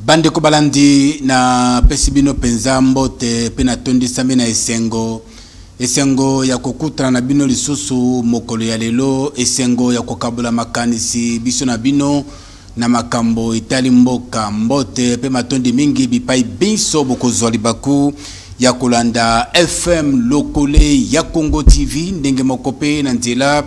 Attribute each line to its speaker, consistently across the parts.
Speaker 1: Bande ko balandi na pesibino penza mbote pena tondi sami na esengo ya kokutana na bino lisusu mokolo ya lelo esengo ya kokabula makanisi biso na bino na makambo itali mboka mbote pe matondi mingi bipai biso bokozwa libaku ya kolanda FM lokole ya Congo TV ndenge mokope na nzela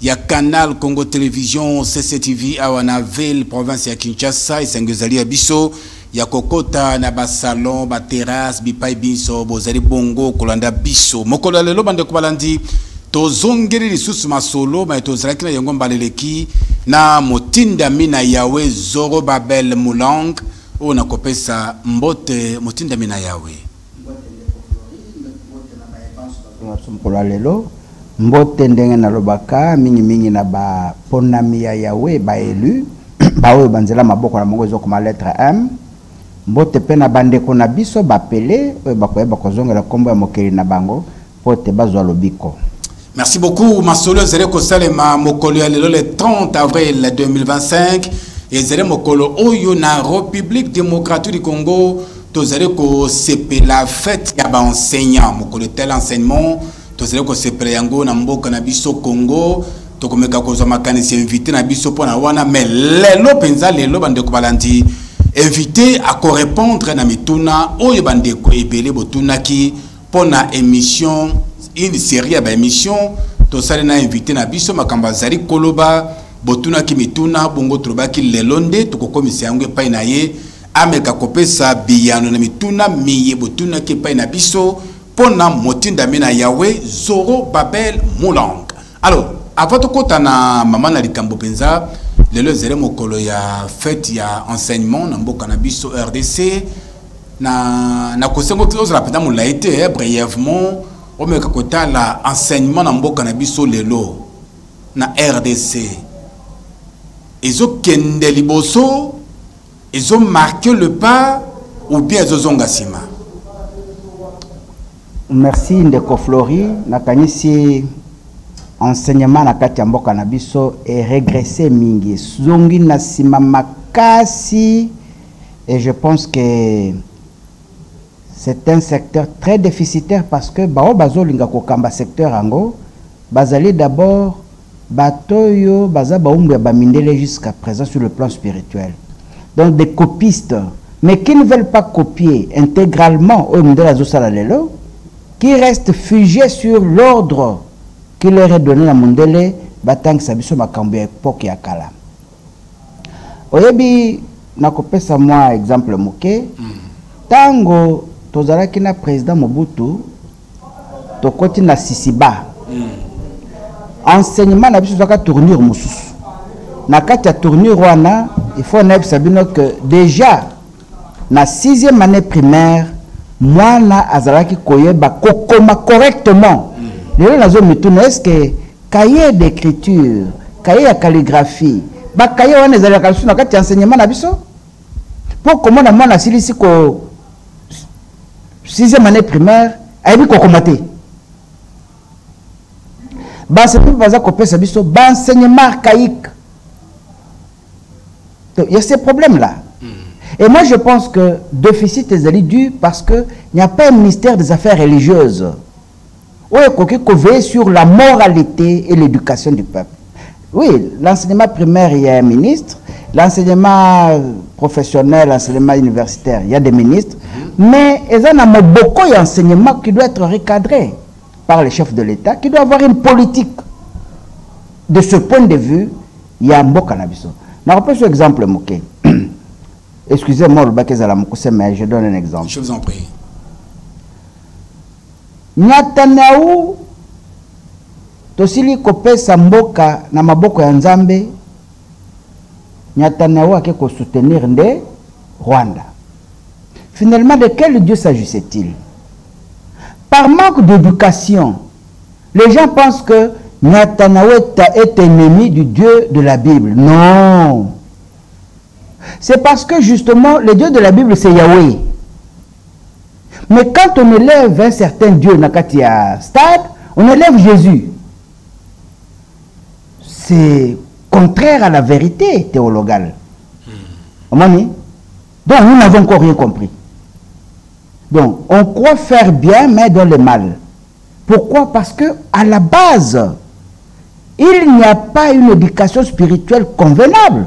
Speaker 1: ya Canal Congo Télévision CCTV awana ville province ya Kinshasa esengo zali ya biso ya kokota na ba salon ba terrasse bipai biso bozali bongo kolanda biso mokolo lelo bande ko balandi tozongeli lisusu masolo ma tozalaki na yango mbaleleki na motinda mina yawe Zoro Babel Mulang ona kopesa mbote motinda mina yawe
Speaker 2: mokolo lelo mbote ndenge na lobaka mingi na ba ponami ya yawe ba élu bawe banzela maboko na mongo ezokoma lettre M mbote pe na bandeko na biso bapele oyo bakoyeba kozongela kombo ya mokeli na bango pote bazwa lobiko.
Speaker 1: Merci beaucoup masolo zere ko salema mokolo ya lelo le 30 avril 2025 et zere mokolo oyo na République démocratique du Congo tozere ko sepe la fête ya ba enseignant mokolo tel enseignement tozere ko sepe yango na mboka na biso Congo tokomeka kozwa makanisi invité na biso pona wana mais lelo penza lelo bande ko balandi invité à correspondre na mituna oyo bande ko ebele botuna ki pona émission une série ya ba émission to sale na invité na biso makamba zali koloba botuna ki mituna bongo trobaki lelonde tokokomisa yango epai na ye ameka kopesa biyano na mituna miye botuna ki epai na biso pona motinda mina yawe Zoro Babel Mulang. Alors avant de kota na mama na likambo penza lelo zere mokolo ya fête ya enseignement na mboka na biso RDC na kosengo tous la penda mulaite brièvement o meka kota la enseignement na mboka na biso lelo na RDC ezo kende liboso ezo marquer le pas ou bien ezo zonga sima.
Speaker 2: Merci ndeko Flori na kanisi enseignement na kati ya mboka na biso est régressé mingi zongi na sima makasi et je pense que c'est un secteur très déficitaire parce que bao bazolinga kokamba secteur ango bazali d'abord batoyo baza baumbu ya bamindele jusqu'à présent sur le plan spirituel, donc des copistes mais qui ne veulent pas copier intégralement au mindela zosala lelo, qui restent figés sur l'ordre qui leur est donné la mondele batang sabiso makambo ya époque ya kala. Oyebi nakopesa moi exemple moke tango tozalaki na président Mobutu tokoti na Sisiba enseignement na biso zaka tournure mususu na kati ya tournure wana il faut na sabino que déjà na 6e année primaire mwana azalaki koyeba kokoma correctement. Lelo nazo mituna est-ce que cahier d'écriture, cahier ya calligraphie, ba cahier wana ezalaka kalusu na kati enseignement na biso? Pour comment na mwana silisi ko 6e année primaire, ayebi ko komate. Ba c'est pour baza kopesa biso ba enseignement archaïque. Donc il y a ces problèmes là. Et moi je pense que déficit est dû parce que il n'y a pas un ministère des affaires religieuses. Oui, qu'on veille sur la moralité et l'éducation du peuple. Oui, l'enseignement primaire, il y a un ministre. L'enseignement professionnel, l'enseignement universitaire, il y a des ministres. Mais il y a beaucoup d'enseignements qui doivent être recadrés par les chefs de l'État, qui doivent avoir une politique. De ce point de vue, il y a un beau cannabis. Je rappelle un exemple, Mouké. Excusez-moi, mais je donne un exemple.
Speaker 1: Je vous en prie.
Speaker 2: Nyatanaou tosili kopesa mboka na maboko ya Nzambe. Nyatanaou ake ko soutenir nde Rwanda. Finalement, de quel Dieu s'agissait-il? Par manque d'éducation, les gens pensent que Nyatanaou est ennemi du Dieu de la Bible. Non. C'est parce que justement, le Dieu de la Bible, c'est Yahweh. Mais quand on élève un certain Dieu, Nakatia stade, on élève Jésus. C'est contraire à la vérité théologale. Donc nous n'avons encore rien compris. Donc on croit faire bien, mais dans le mal. Pourquoi? Parce que à la base, il n'y a pas une éducation spirituelle convenable.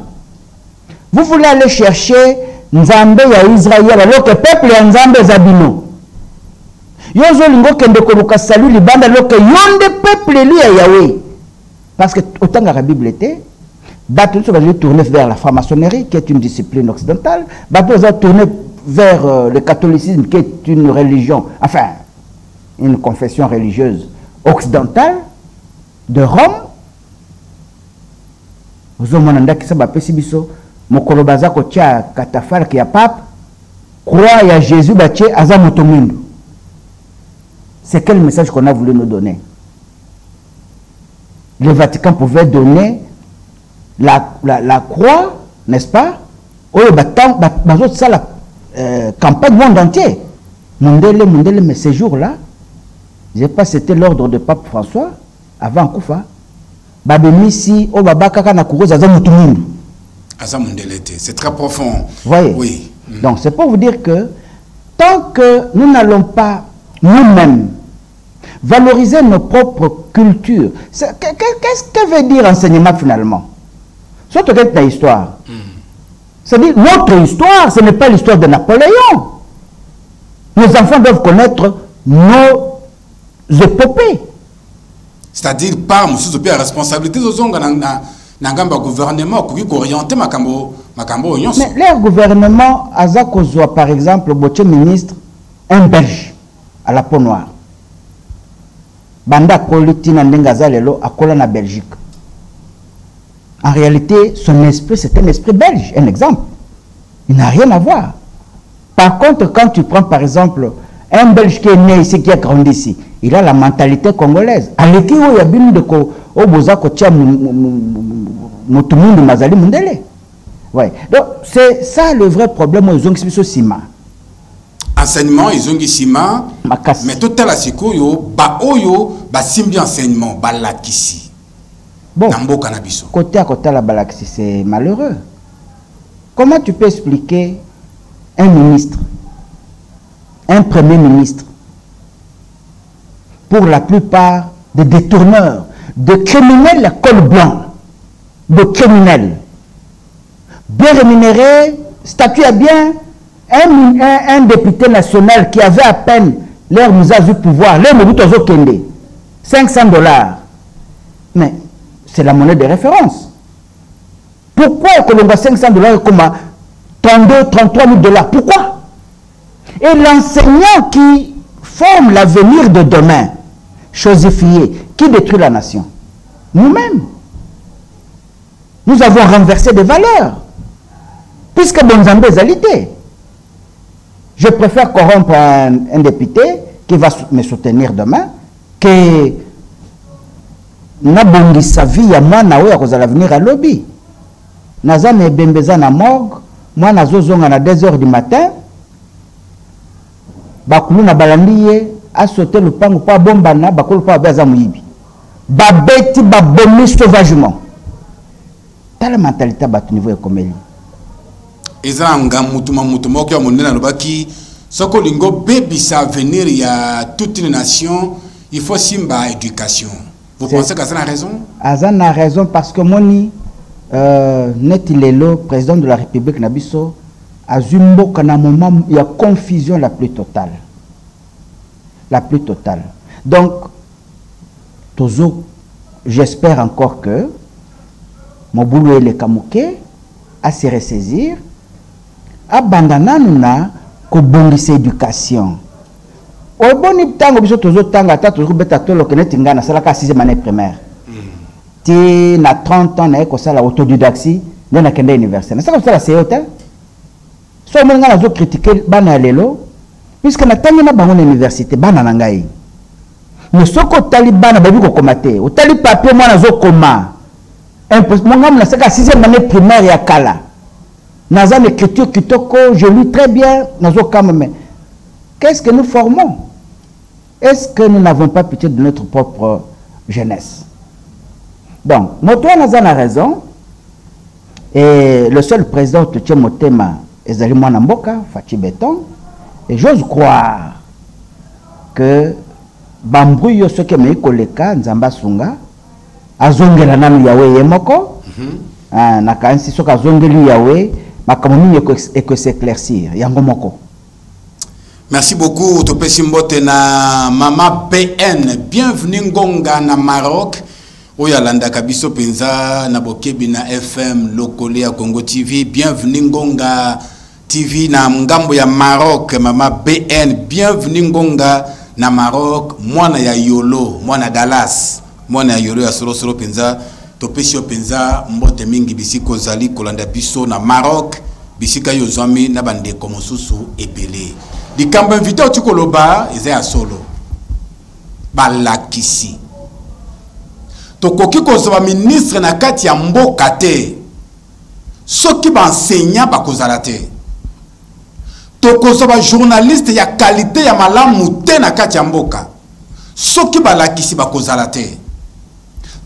Speaker 2: Vous voulez aller chercher Nzambe ya Israël alors que le peuple ya Nzambe Zabino. Yozo lingo kende koluka salut libanda alors que yonde peuple li ya Yahweh. Parce que autant que la Bible était, Bateau va tourner vers la franc-maçonnerie qui est une discipline occidentale. Bateau va tourner vers le catholicisme qui est une religion, enfin une confession religieuse occidentale de Rome. Vous avez qui s'appelle Pessibiso. Mokolo bazako tia katafal ki ya pape croix ya Jésus batie azamotomundu. C'est quel message qu'on a voulu nous donner? Le Vatican pouvait donner la croix, n'est-ce pas? Ça la campagne monde entier. Mondele, mais ces jours-là, je ne sais pas si c'était l'ordre de Pape François avant Koufa. Babemisi, Obabaka na Kourouz azamotomundu.
Speaker 1: C'est très profond.
Speaker 2: Voyez? Oui. Donc c'est pour vous dire que tant que nous n'allons pas nous-mêmes valoriser nos propres cultures, qu'est-ce que veut dire enseignement finalement? Surtout que l'histoire. C'est-à-dire notre histoire, ce n'est pas l'histoire de Napoléon. Nos enfants doivent connaître nos épopées.
Speaker 1: C'est-à-dire par la responsabilité de Nangamba gouvernement qui orienté makambo nyonso.
Speaker 2: Mais leur gouvernement azakozwa par exemple boche ministre un belge à la peau noire. Banda politina ndengaza lelo akola na Belgique. En réalité, son esprit c'est un esprit belge, un exemple. Il n'a rien à voir. Par contre, quand tu prends par exemple un belge qui est né ici, qui a grandi ici, il a la mentalité congolaise. Aleki o ya binu de ko oboza ko tia mutumundu mazali mundele. Ouais. Donc c'est ça le vrai problème aux ongiso sima.
Speaker 1: Enseignement ils ont sima. Mais total la sikoyo ba oyo ba simbi enseignement ba lakisi.
Speaker 2: Bon.
Speaker 1: Namboka na biso.
Speaker 2: Côté à côté la balakisi c'est malheureux. Comment tu peux expliquer un ministre, un premier ministre, pour la plupart des détourneurs, de criminels à col blanc, de criminels, bien rémunérés, statut à bien, un député national qui avait à peine leur usage du pouvoir, leur mobutozo kende, $500. Mais c'est la monnaie de référence. Pourquoi on a $500 comme 32, 33 000 $? Pourquoi? Et l'enseignant qui forme l'avenir de demain, chosifié, qui détruit la nation? Nous-mêmes. Nous avons renversé des valeurs. Puisque Bonzambé est alité. Je préfère corrompre un député qui va me soutenir demain que Nabongi sa vie à moi na à cause de l'avenir à lobby. Nazane bembeza na morgue, moi nazozonga na 2 h du matin. Bakulu na balandiye a sauté le pango pa bombana bakulu pa baza muyibi. Babeti babomi sauvagement. T'as la mentalité à ton niveau économique.
Speaker 1: Ezanga mutuma qui a monné dans le baki. Soko lingo baby ça venir il y a toute une nation. Il faut simba éducation. Vous pensez qu'Azan a raison? Azan
Speaker 2: a raison parce que Moni Netilelo, président de la République Nabiso, a zumbo qu'à un moment il y a confusion la plus totale. La plus totale. Donc, Tozo, j'espère encore que Moboulou et le Kamouké à se ressaisir, abandonnant nous ko bongise éducation. Au bon temps, biso Tozo tanga ta toujours beta tolo que netinga na sala ka 6e année primaire. Ti na 30 ans na ko sala autodidactie na kende université. Na ça comme ça la CET. So mo ngana zo critiquer bana lelo puisque na tangi na bango na université bana na ngai. Mais soko talibana babi ko komate, o tali papier moi na zo koma. Mon homme na saka 6e année primaire ya kala. Nazan écriture kitoko, je lis très bien, nazo kameme. Qu'est-ce que nous formons? Est-ce que nous n'avons pas pitié de notre propre jeunesse? Donc, Moto Nazan a raison. Et le seul président Touché Motema ezali mwana mboka Fachi Béton, et j'ose croire que bambrouille ce que me koleka nzamba sunga azongela nanu yawe yemoko na kansi soka azongeli yawe makamoni eko s'éclaircir yango moko.
Speaker 1: Merci beaucoup topesi mbote na mama PN. Bienvenue ngonga na Maroc. Oya landa kabiso penza na bokebi na FM lokole ya Congo TV. Bienvenue ngonga TV na ngambo ya Maroc. Mama BN. Bienvenue ngonga na Maroc. Mwana ya Yolo, mwana Dallas. Mwana ya Yolo ya solo solo penza. Topesi penza mbote mingi bisiko zali kolanda biso na Maroc. Bisika yo zami na bande komosusu ebele. Di kambo invité au Tukoloba, ils sont solo. Balakisi. Tokoki kozaba ministre na kati ya mboka te. Soki ba enseignant ba kozala te. Tokozaba journaliste ya qualité ya malamu te na kati ya mboka. Soki balakisi ba kozala te.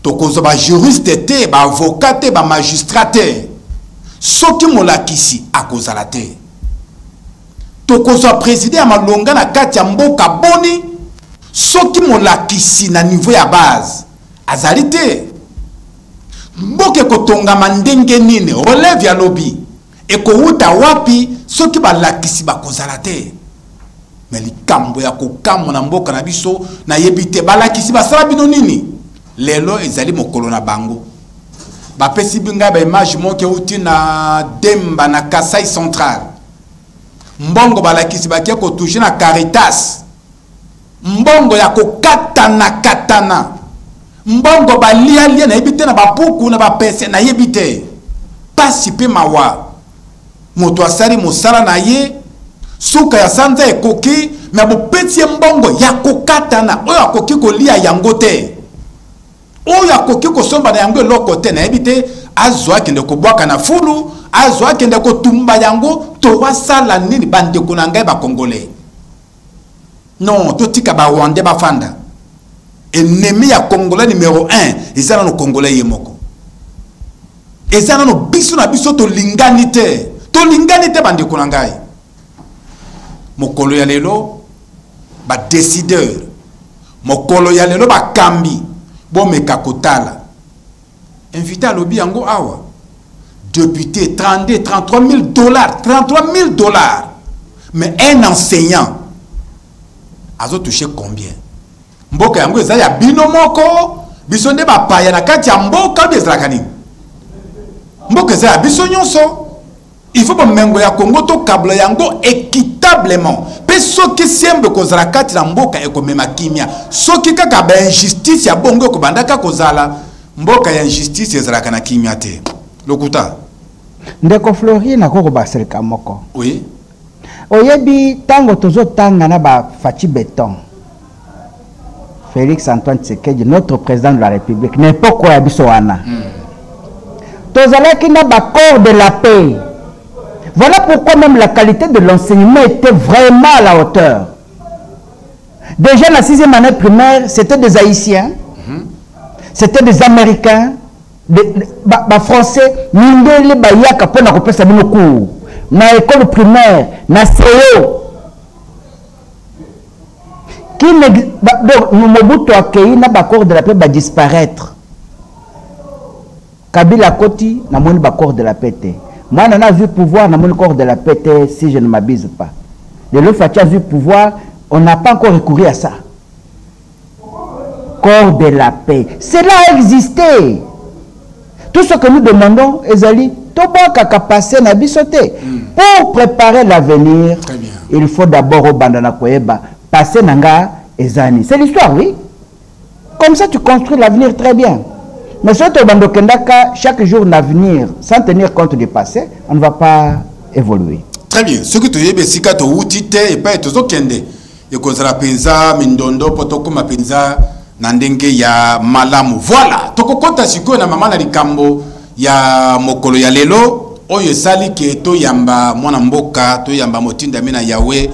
Speaker 1: Tokozaba juriste te, ba avocat te, ba magistrat te. Soki molakisi akozala te. Tokozwa président malonga na kati ya mboka boni soki molakisi na niveau ya base azalite mboke kotonga mandenge nini relève ya lobby eko uta wapi soki balakisi bakozala te mais likambo ya kokamo na mboka na biso na yebite balakisi basala bino nini lelo ezali mokolo na bango bapesi binga ba image moke uti na Demba na Kasai Central. Mbongo balakisi bakia ko toucher na Caritas. Mbongo ya ko katana. Mbongo balia na yebite na bapuku na bapese na yebite. Pasi pe mawa. Moto asari mosala na ye. Suka ya sanza ekoki. Me bopeti mbongo ya ko katana. Oyo akoki ko lia yango te. Oyo akoki ko somba na yango loko te na yebite. Azwa kende ko bwaka na fulu. Azwa kende ko tumba yango. Towa sala nini bande kunangai ba congolais. Non, to tika ba Rwandais ba fanda. Ennemi ya congolais numéro 1, ezana no congolais yemoko. Ezana no biso na biso to lingani te. To lingani te bande kunangai. Mokolo ya lelo ba décideur. Mokolo ya lelo ba kambi. Bo meka kotala. Invité à lobby yango awa. Député, 32, 33 000 dollars. 33 000 dollars. Mais un enseignant, a touché combien? Mboka yango eza ya binomoko, bisonde ba paya na kati ya mboka bezrakani. Mboka eza ya biso nyonso. Il faut que mengo ya Congo to câble yango équitablement. Pe soki sembe kozala kati na mboka ekomema kimia. Soki kaka ba injustice ya bongo ko bandaka kozala, mboka ya injustice ezalaka na kimia te. Lokuta
Speaker 2: ndeko Flori na koko baselika moko.
Speaker 1: Oui.
Speaker 2: Oyebi tango tozo tanga na ba Fachi Béton. Félix Antoine Tshisekedi, notre président de la République, n'est pas quoi biso wana. Tozalaki na ba corps de la paix. Voilà pourquoi même la qualité de l'enseignement était vraiment à la hauteur. Déjà la 6e année primaire, c'était des Haïtiens. C'était des Américains. Ba français mindele ba yaka pona ko pesa bino cours na école primaire na CEO qui donc Mobutu akei na ba corps de la paix ba disparaître. Kabila Koti na moni ba corps de la paix te. Moi na vu pouvoir na moni corps de la paix te, si je ne m'abuse pas. De l'autre Fachi a vu pouvoir, on n'a pas encore recouru à ça. Corps de la paix, cela a existé. Tout ce que nous demandons, Ezali, passer na bisoté. Pour préparer l'avenir, il faut d'abord au bandana koeba passer nanga ezani. C'est l'histoire, oui. Comme ça, tu construis l'avenir très bien. Mais surtout, chaque jour l'avenir, sans tenir compte du passé, on ne va pas évoluer.
Speaker 1: Très bien. Ce que tu dis, c'est que tu as et pas tout kende. Et que ça pensa mindondo potoko ma pensa nandenge ya malamu. Voilà. Toko kota siko na mama na likambo ya mokolo ya lelo. Oyo sali ke to yamba mwana mboka to yamba motinda mina yawe.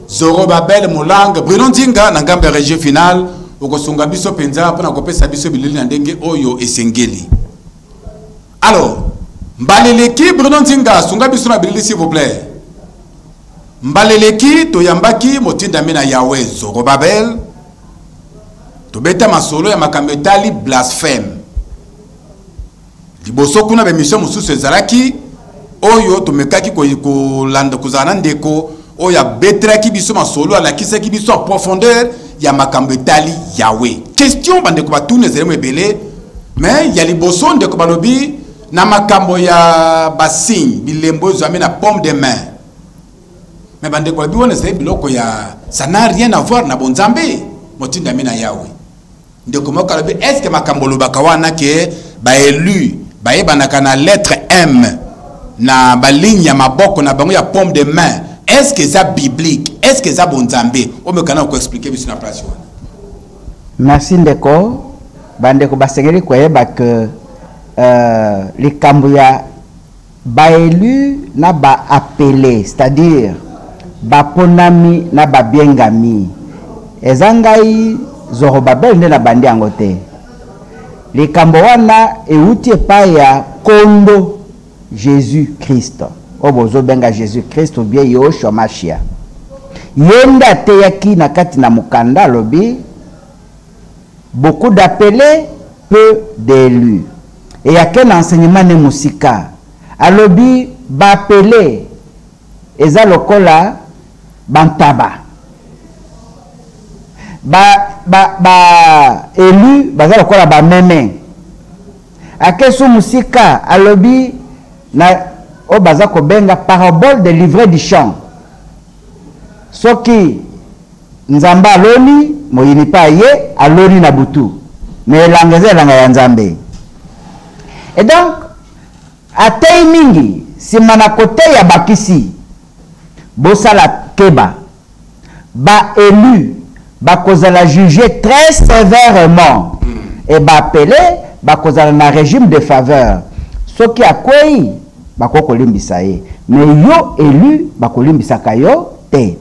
Speaker 1: Zoro Babel Molang Bruno Nzinga na ngambe région finale. Okosunga biso penza pona kopesa biso bilili na ndenge oyo esengeli. Alors, mbaleleki Bruno Nzinga sunga biso na bilili s'il vous plaît. Mbaleleki toyambaki motinda mina Yahweh Zorobabel. Tobeta masolo ya makambo etali blasphème. Liboso kuna be mission mususu ezalaki oyo tomekaki ko landa kuzana ndeko oya betraki biso masolo alakisaki biso en profondeur ya makambo etali Yahweh. Question bandeko batune zeremo ebele mais ya liboso ndeko balobi na makambo ya basigne bilembo ezami na paume de main. Mais bandeko balobi wana zere biloko ya ça n'a rien à voir na bonzambe motinda mina Yahweh. Ndeko mokalobi est-ce que makambo lobaka wana ke ba élu ba yebanaka na lettre M na ba ligne ya maboko na bango ya paume de main. Est-ce que c'est biblique? Est-ce que c'est bonzambe? On me kana ko expliquer biso na place wana.
Speaker 2: Merci ndeko. Bandeko basengeli koyeba que les kambuya ba élu na ba appelé, c'est-à-dire ba ponami na ba biengami. Ezangai Zorobabel ne na bandi angote. Les kambowana euti epai ya kondo Jésus Christ. Obozo benga Jésus Christ ou bien Yoshua Mashia. Yenda teyaki na kati na mukanda lobi. Beaucoup d'appelés, peu d'élus. Et il y a quel enseignement ne musika. Alobi ba appelé eza lokola bantaba. Ba élu baza lokola ba meme. Akesu musika alobi na o baza ko benga parabole de livret du chant. Soki nzamba aloni moyini pa ye aloni na butu mais langeze langa ya nzambe. Et donc atei mingi simana kote ya bakisi bosala keba ba élu ba kozala jugé très sévèrement et ba appelé ba kozala na régime de faveur soki akwei ba ko kolimbisa ye mais yo élu ba kolimbisa kayo te.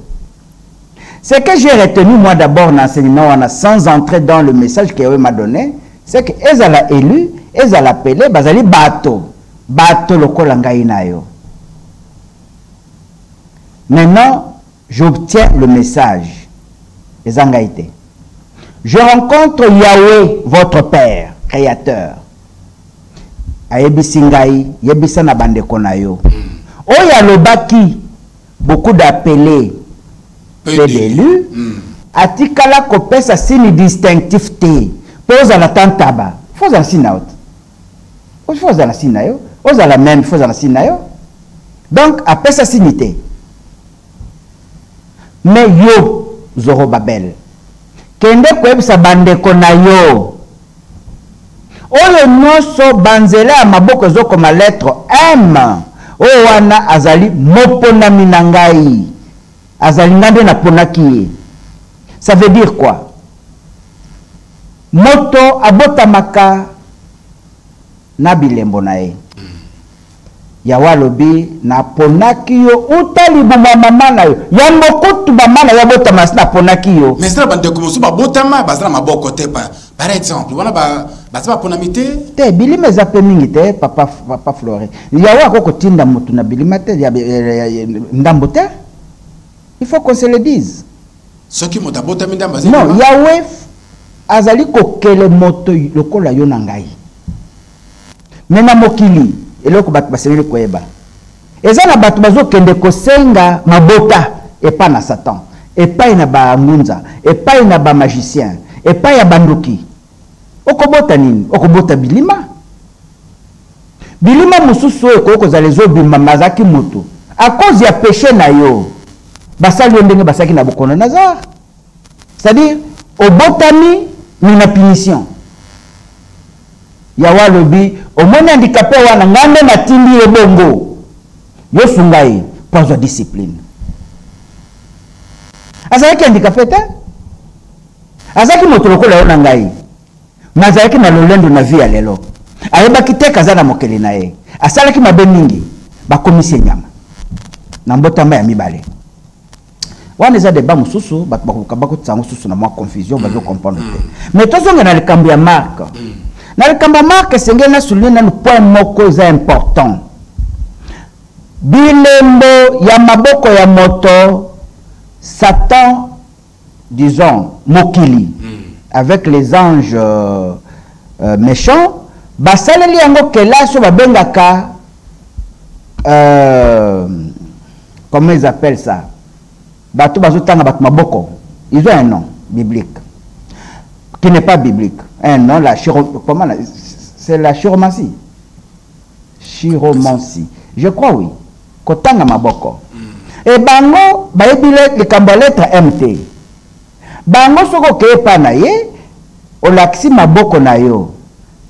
Speaker 2: Ce que j'ai retenu moi d'abord dans l'enseignement sans entrer dans le message qu'il m'a donné, c'est que ezala élu, ezala appelé, bazali bato lokola ngai na yo. Maintenant, j'obtiens le message. Ezangaite. Je rencontre Yahweh, votre Père, Créateur. Ayebisi ngai, yebisa na bandeko na yo. Oya lobaki, beaucoup d'appelés, peu d'élus, atikala kopesa signe distinctif te. Pose à la tantaba. Faut la signe out. Faut la signe yo. Faut la même, faut la signe yo. Donc, apesa signe te. Mais yo, Zorobabel, kende kwebisa bandeko na yo. Oyo nyoso banzela maboko zo comme lettre M. O wana azali mopona minangai. Azalingande na ponaki. Ça veut dire quoi? Moto abotamaka na bilembo na ye. Yawalobi na ponaki yo utali buma mama na yo. Yambokutu mama na yabotama na ponaki yo.
Speaker 1: Mais ça bande comme ça botama bazala maboko te pa. Par exemple, wana ba ponamite
Speaker 2: te bilime zape mingi te papa Floré. Yawa ko tinda mutu na bilima te ndambo te. Il faut qu'on se le dise. Non, Yahweh azali kokele moto lokola yo na ngai. Mena mokili eloko bat basengeli koyeba. Eza na bato bazokende kosenga mabota epa na Satan, epa na ba ngunza, epa na ba magicien, epa ya banduki. Okobota nini? Okobota bilima. Bilima mususu ekoko za lezo bimba mazaki moto. À cause ya péché na yo. Basali ndenge basaki na bokono nazar. C'est-à-dire au botami ni na punition. Yawa lobi au moni handicapé wana ngande na tindi ebongo. Yo sungai pour la discipline. Azaki handicapé te? Azaki moto lokola yo na ngai. Mazaki na lolendo na vie lelo. Ayeba kiteka za na mokeli na ye. Asalaki mabe mingi bakomisi nyama. Na mbotamba ya mibale. Wana za débat mususu bakabako tsango susu na mwa confusion bazo comprendre te. Mais tozonga na likambo ya Marc. Na likambo ya Marc sengeli na souligner na point moko za important. bilembo ya maboko ya moto Satan, disons mokili, avec les anges méchants, basaleli yango kelaso babengaka comment ils appellent ça, bato bazotanga bato maboko, ils ont un nom biblique qui n'est pas biblique, un nom, c'est la chiromancie, je crois, oui, kotanga maboko. Et bango baebile likambo lettre MT, bango soko ke pa na ye olaksi maboko na yo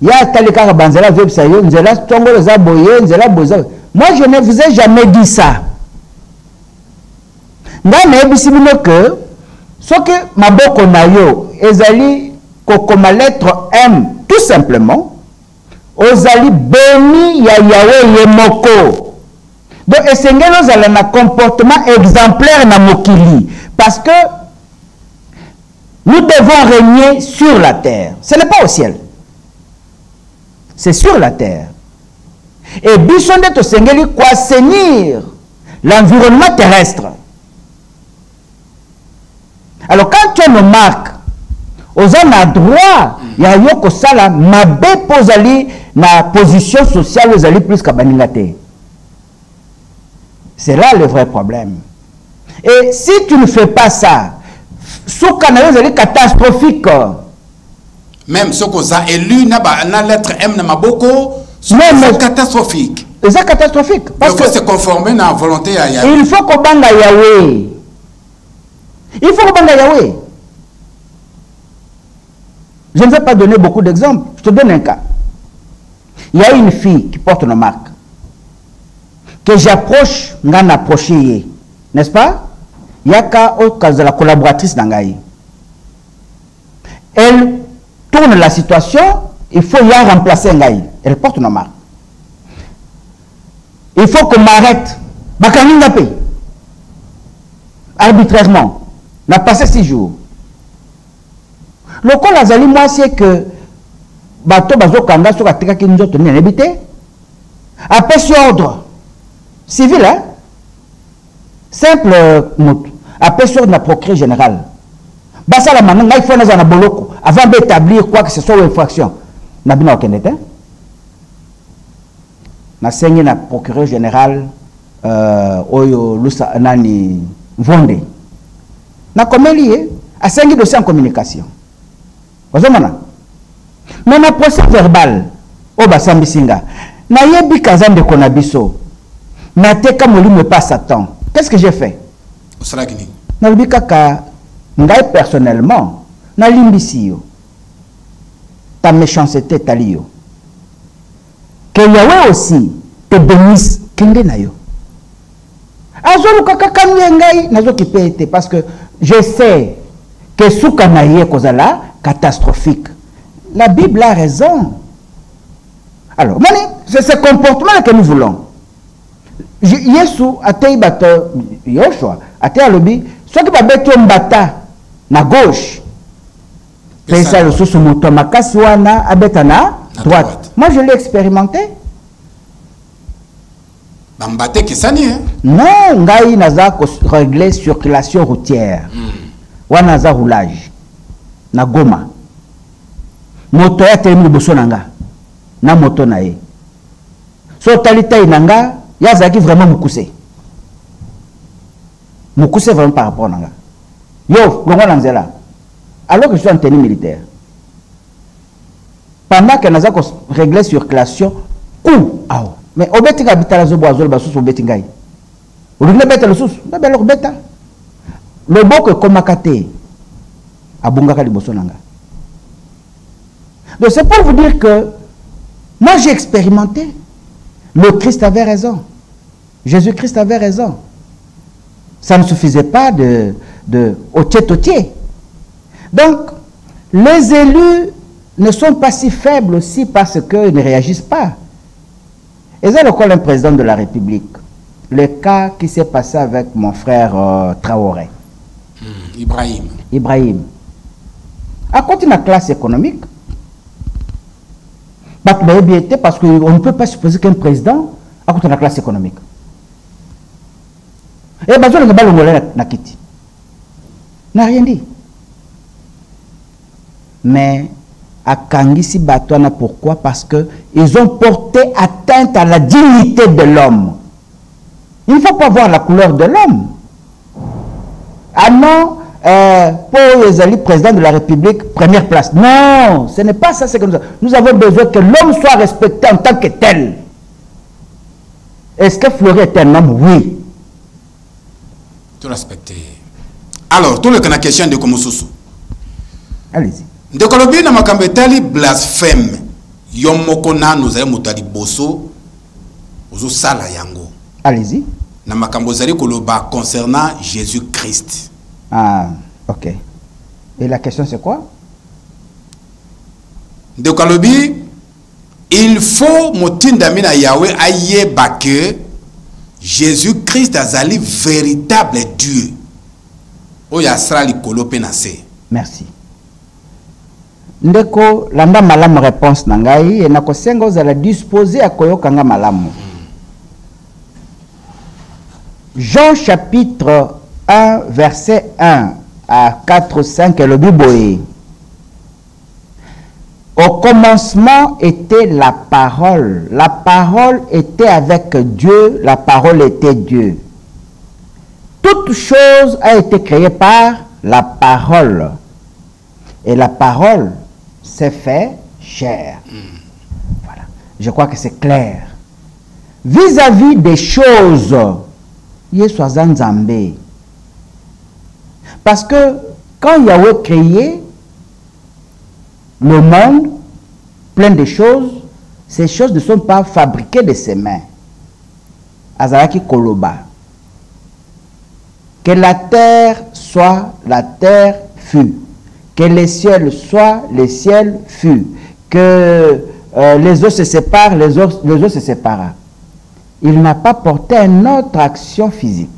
Speaker 2: ya tali kaka banzela vebsa yo nzela tongolo za boye nzela boza. Moi je ne vous ai jamais dit ça. Nga na ebisi bino que soki maboko na yo ezali kokoma lettre M tout simplement ozali beni ya Yahweh ye moko. Donc, essengelo zala na comportement exemplaire na mokili, parce que nous devons régner sur la terre. Ce n'est pas au ciel, c'est sur la terre. Et bisonde to sengeli quoi assainir l'environnement terrestre. Alors quand tu me marques, aux hommes à droit, il y a yoko sala mabe pozali na position sociale ozali plus kabanilate. C'est là le vrai problème. Et si tu ne fais pas ça, ce canal est catastrophique.
Speaker 1: Même ce qu'on a élu, na lettre M na maboko, c'est catastrophique.
Speaker 2: C'est catastrophique.
Speaker 1: Parce que c'est conformer à la volonté à Yahweh.
Speaker 2: Il faut qu'on banga Yahweh. Il faut qu'on banga Yahweh. Je ne vais pas donner beaucoup d'exemples. Je te donne un cas. Il y a une fille qui porte une marque. Que j'approche, n'en approcher, n'est-ce pas? Il y a qu'à au cas de la collaboratrice d'Angaï. Elle tourne la situation, il faut y remplacer Ngaï. Elle porte une marque. Il faut qu'on m'arrête. Bakaninga paye. Arbitrairement. On a passé 6 jours. Le cas Lazali, moi, c'est que bateau bazo kanga sur la tika qui nous a tenu habité. Après ce ordre civil, hein? Simple mot. Après sur la procureur générale. Basa la maman, il faut na boloko avant d'établir quoi que ce soit une infraction. Na bina okenete. Na sengi na procureur général oyo lusa nani Vonde. Na komeli a sengi dossier en communication. Ozomana. Mais na procès verbal o basambi singa. Na yebi kazande konabiso. Na teka molimo pas Satan. Qu'est-ce que j'ai fait? Na lobi kaka ngai personnellement na limbisi yo. Ta méchanceté talio. Que Yahweh aussi te bénisse kende na yo. Azolu kaka kamye ngai nazo kipete parce que je sais que souka na ye kozala catastrophique. La Bible a raison. Alors, c'est ce comportement que nous voulons. Yesu atei bato Yoshua atei alobi soki babeto mbata na gauche pesa le sous moto makasi wana abeta na droite. Moi je l'ai expérimenté.
Speaker 1: Bambate kisani
Speaker 2: non, ngai naza régler circulation routière. Wana za roulage na Goma. Moto ya telemi liboso nanga na moto na ye. So talita inanga yazaki vraiment mukuse. Mukuse vraiment par rapport nanga. Yo, longo nanzela. Alors que je suis en tenue militaire. Pendant que naza ko régler circulation ou ao. Mais obeti ka bitala zo boazol basusu obeti ngai. Olingna beta le susu, na belo beta. Le boko komakate abungaka liboso nanga. Donc c'est pour vous dire que moi j'ai expérimenté. Le Christ avait raison. Jésus-Christ avait raison. Ça ne suffisait pas de otier. Donc, les élus ne sont pas si faibles aussi parce qu'ils ne réagissent pas. Et c'est le cas d'un président de la République. Le cas qui s'est passé avec mon frère Traoré. Ibrahim. À côté de la classe économique, parce qu'on ne peut pas supposer qu'un président a côté de la classe économique. Et bazo le balongolé na kiti. N'a rien dit. Mais à Kangisi Batouana, pourquoi? Parce que ils ont porté atteinte à la dignité de l'homme. Il ne faut pas voir la couleur de l'homme. Ah non, pour les président de la République, première place. Non, ce n'est pas ça, c'est comme ça. Nous avons besoin que l'homme soit respecté en tant que tel. Est-ce que Fleury est un homme? Oui.
Speaker 1: Tout respecté. Alors, tout le cas, la question de Komosusu.
Speaker 2: Allez-y.
Speaker 1: De Colombie, na makambetali blasphème. Yomokona nous allons mutali bosso. Ozo sala yango.
Speaker 2: Allez-y.
Speaker 1: Na makambozali koloba concernant Jésus-Christ.
Speaker 2: Ah, ok. Et la question c'est quoi?
Speaker 1: De Colombie, il faut motindamina Yahweh aye que Jésus-Christ azali véritable Dieu. Oya sra li kolope na se.
Speaker 2: Merci. Ndeko landa malamu réponse nangai et nako senga ozala disposer à koyokanga malamu. Jean chapitre 1 verset 1 à 4 5 et le Bible. Au commencement était la parole. La parole était avec Dieu, la parole était Dieu. Toute chose a été créée par la parole. Et la parole s'est fait chair. Voilà. Je crois que c'est clair. Vis-à-vis des choses, Yeshua Nzambe. Parce que quand Yahweh créait le monde, plein de choses, ces choses ne sont pas fabriquées de ses mains. Azaraki Koloba. Que la terre soit, la terre fut. Que les ciels soient, les ciels fut. Que les eaux se séparent, les eaux se séparent. Il n'a pas porté une autre action physique.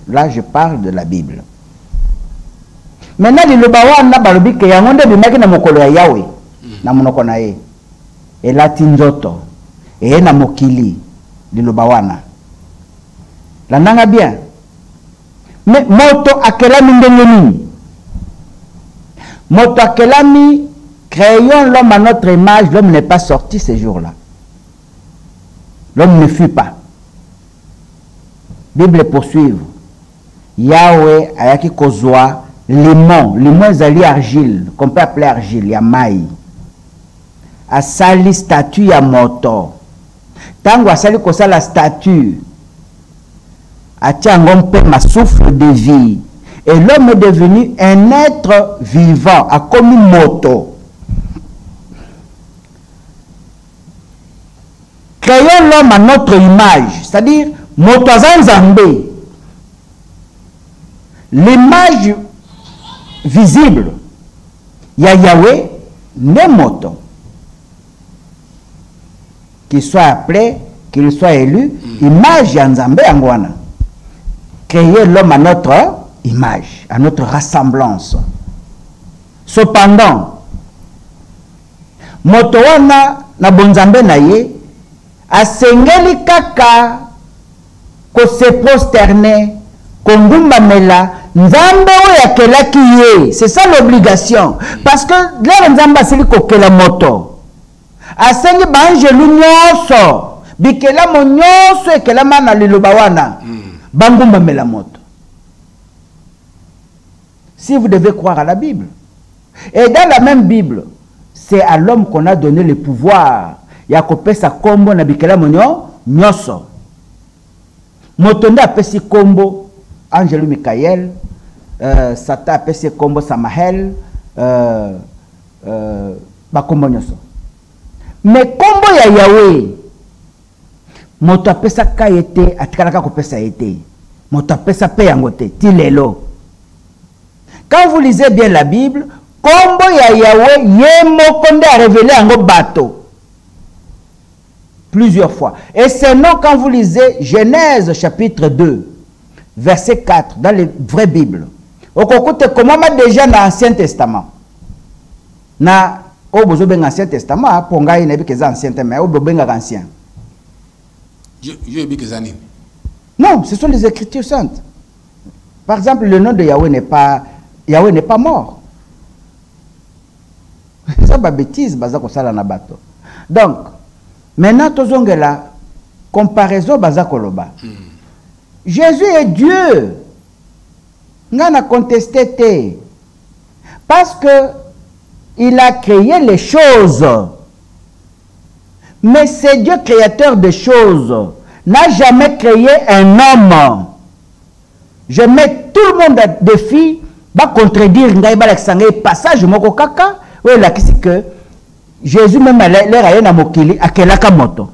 Speaker 2: Là, je parle de la Bible. Maintenant, il y a un balobi que yangonde bimaki na mokolo ya Yahweh na monoko na ye. Et la tinzoto et na mokili lilobawana. La nanga bien. Mais moto akelami ndenge nini? Moto akelami, créons l'homme à notre image, l'homme n'est pas sorti ces jours-là. L'homme ne fut pas. Bible poursuivre. Yahweh ayaki kozwa limon, limon ezali argile, qu'on peut appeler argile, ya mai. Asali statue ya moto. Tango asali kosala statue, atia ngompe ma souffle de vie. Et l'homme est devenu un être vivant, a commis moto. Créons l'homme à notre image, c'est-à-dire moto Nzambe. L'image visible, Yahweh, n'est moto. Qu'il soit appelé, qu'il soit élu, image Nzambe Angwana. Créer l'homme à notre image, à notre ressemblance. Cependant, moto wana na bonzambe na ye asengeli kaka ko se prosterner kongumbamela nzambe oyo akelaki ye. C'est ça l'obligation. Parce que là nzambe asili kokela moto asengi banjelu nyonso bikela mo nyonso ekelama na liloba wana bangumbamela moto. Si vous devez croire à la Bible. Et dans la même Bible, c'est à l'homme qu'on a donné le pouvoir. Yakope sa kombo na bikela monyo nyoso. Motonde apesi kombo Angelo Michael, Satan apesi kombo Samael, bakombo nyoso. Mais kombo ya Yahweh, moto apesa kayete atikalaka kopesa ete. Moto apesa pe yangote tilelo. Quand vous lisez bien la Bible, kombo ya Yahweh yemokonde a révélé ango bateau. Plusieurs fois. Et sinon, quand vous lisez Genèse chapitre 2, verset 4, dans les vraies Bibles, au côté comment déjà dans l'Ancien Testament, na au besoin de l'Ancien Testament, pour ngai nebi que l'Ancien Testament, au besoin de l'Ancien.
Speaker 1: Je bi que zanine.
Speaker 2: Non, ce sont les Écritures saintes. Par exemple, le nom de Yahweh n'est pas mort. Ça va bêtise, baza ko sala na bato. Donc, maintenant tozongela comparaison baza koloba. Jésus est Dieu. Ngana contesté té. Parce que il a créé les choses. Mais c'est Dieu créateur des choses. N'a jamais créé un homme. Je mets tout le monde à défi, va contredire ngai ba l'exangé passage moko kaka, ouais la que Jésus même l'air aye na mokili akelaka moto.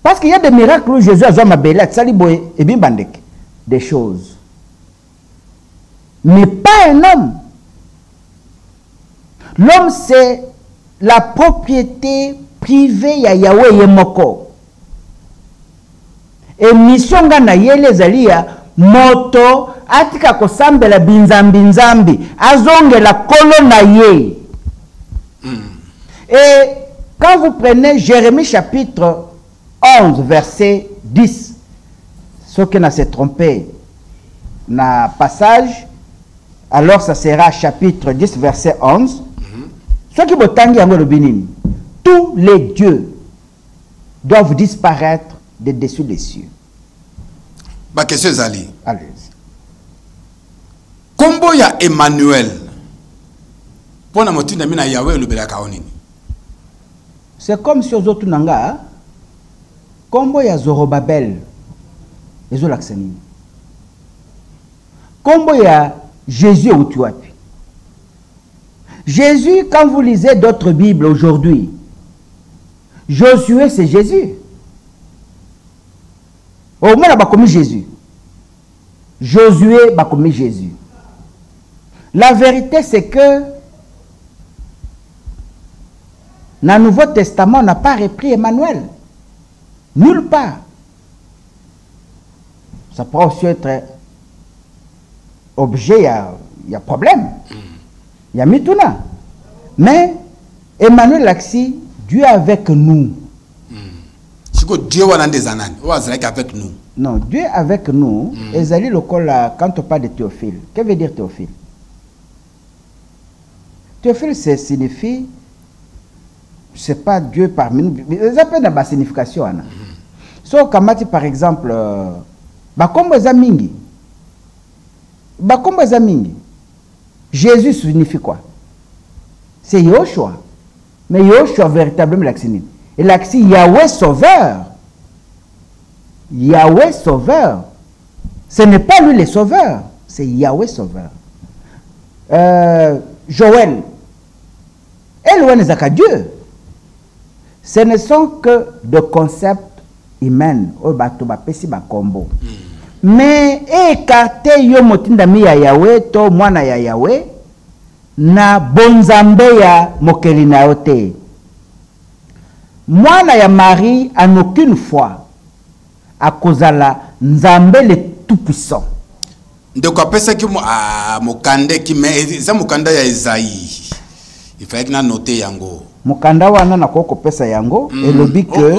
Speaker 2: Parce qu'il y a des miracles où Jésus a zwa mabela tsali boye et bien bandek des choses. Mais pas un homme. L'homme c'est la propriété privée ya Yahweh yemoko. Et mission nga na yele zalia moto atika kosambela binzambi nzambi azonge la colonaye. Et quand vous prenez Jérémie chapitre 11 verset 10, ce qui n'a s'est trompé na passage, alors ça sera chapitre 10 verset 11. Ce qui botangi yango le binini, tous les dieux doivent disparaître de dessus des cieux.
Speaker 1: Ma question Zali.
Speaker 2: Allez-y.
Speaker 1: Kombo ya Emmanuel. Pona motinda mina Yahweh lubela kaonini.
Speaker 2: C'est comme si aux autres nanga, kombo ya Zorobabel, ezo laksani. Kombo ya Jésus utuapi. Jésus, quand vous lisez d'autres Bibles aujourd'hui, Josué c'est Jésus. Au moins, il a commis Jésus. Josué a commis Jésus. La vérité, c'est que dans le Nouveau Testament, on n'a pas repris Emmanuel. Nulle part. Ça pourrait aussi être objet, il y a problème. Il y a mituna. Mais Emmanuel Laxi, Dieu est avec nous.
Speaker 1: Dieu est avec nous.
Speaker 2: Non, Dieu est avec nous. Et Zali quand on parle de Théophile, que veut dire Théophile? Théophile, ça signifie, c'est pas Dieu parmi nous. Ça peut avoir une signification. So, kamati par exemple, bakombo zamingi. Bakombo zamingi. Jésus signifie quoi? C'est Yoshua. Mais Yoshua véritablement l'axini. Et l'axi Yahweh sauveur. Yahweh sauveur. Ce n'est pas lui le sauveur. C'est Yahweh sauveur. Joël. Elle n'est pas Dieu. Ce ne sont que des concepts humains. Mais écarter yo motindami ya Yahweh to mwana ya Yahweh na bonzambe ya mokeli na yote. Mwana ya Marie en aucune fois à cause la nzambe le tout puissant.
Speaker 1: Donc après ça qui mokande qui mais ça mokanda ya Isaïe. Il fallait que na noter yango.
Speaker 2: Mokanda wana na koko pesa yango et le but que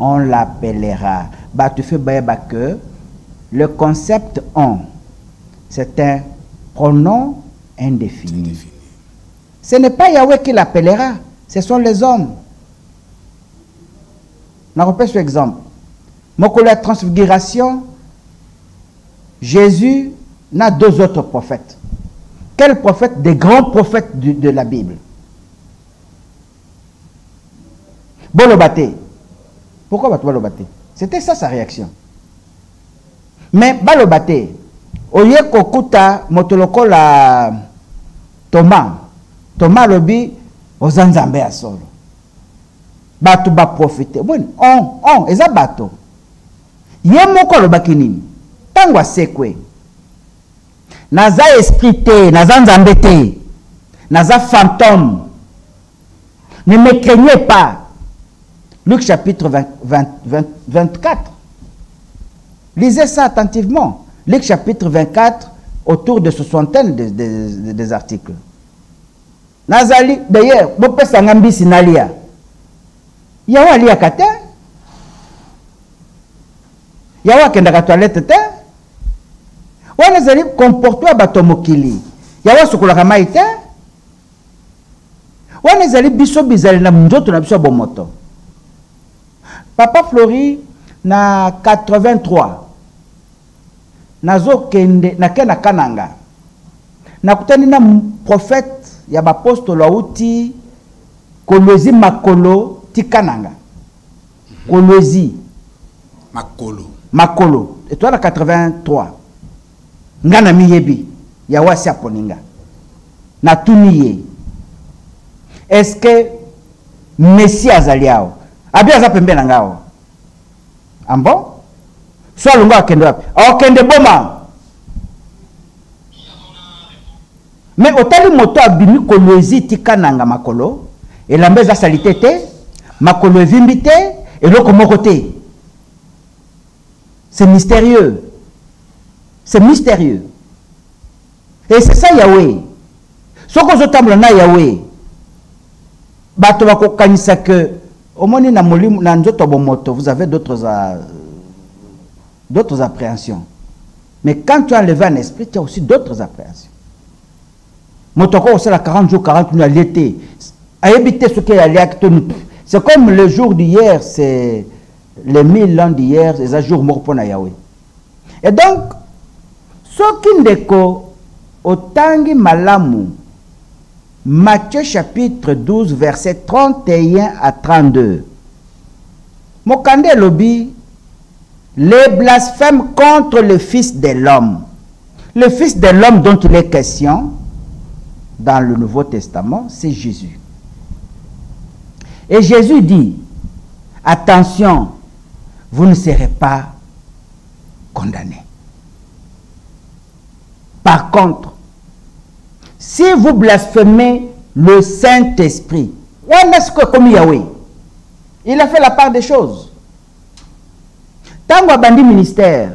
Speaker 2: on l'appellera. Bah tu fais bah que le concept on c'est un pronom indéfini. Ce n'est pas Yahweh qui l'appellera, ce sont les hommes. On repère ce exemple. Moko la transfiguration, Jésus n'a deux autres prophètes. Quels prophètes? Des grands prophètes de la Bible. Bolobate. Pourquoi Bolobate? C'était ça sa réaction. Mais Bolobate, oye kokuta motoloko la Thomas. Thomas lobi ozanzambe ya solo. Bato ba profiter. Bon, eza bato. Ye moko lobaki nini? Tango asekwe. Naza esprit te, naza nzambe te, naza fantôme. Ne me craignez pas. Luc chapitre 24. Lisez ça attentivement. Luc chapitre 24, autour de soixantaine des articles. Nazali, d'ailleurs, bopesa ngambi sinalia. Yawa alia kate. yawa akendaka toilette te wana ezali comportement bato mokili yawa sokolaka mai te wana ezali biso bizali na nzoto na biso ya bomoto. Papa Flori na 83 nazokende nakena kananga nakutani na prophète ya bapostolo auti kolwezi makolo tikananga kolwezi makolo etwa na 83 ngana miyebi ya wasi aponinga na tuniye est-ce que Messie azaliao abi aza pembe na ngao ambo so alungo akende wapi akende boma mais otali moto abimi kolwezi tikananga makolo elamba eza salite te makolo evimbi te eloko moko te. C'est mystérieux. C'est mystérieux. Et c'est ça Yahweh. Ce que je t'aime na Yahweh. Bato bako kanisa que au moni na molimu na nzoto bomoto vous avez d'autres appréhensions. Mais quand tu as enlevé un esprit, tu as aussi d'autres appréhensions. Motoko c'est la 40 jours 40 nuits à l'été. À éviter ce qu'il y a c'est comme le jour d'hier, c'est les 1000 ans d'hier, c'est un jour mort pour Yahweh. Et donc, ce qui ndeko otangi malamu, Matthieu chapitre 12, verset 31 à 32. Mokande lobi, les blasphèmes contre le Fils de l'homme. Le Fils de l'homme dont il est question dans le Nouveau Testament, c'est Jésus. Et Jésus dit, attention, vous ne serez pas condamnés. Par contre, si vous blasphémez le Saint-Esprit, comme Yahweh, il a fait la part des choses. Tango bandi ministère,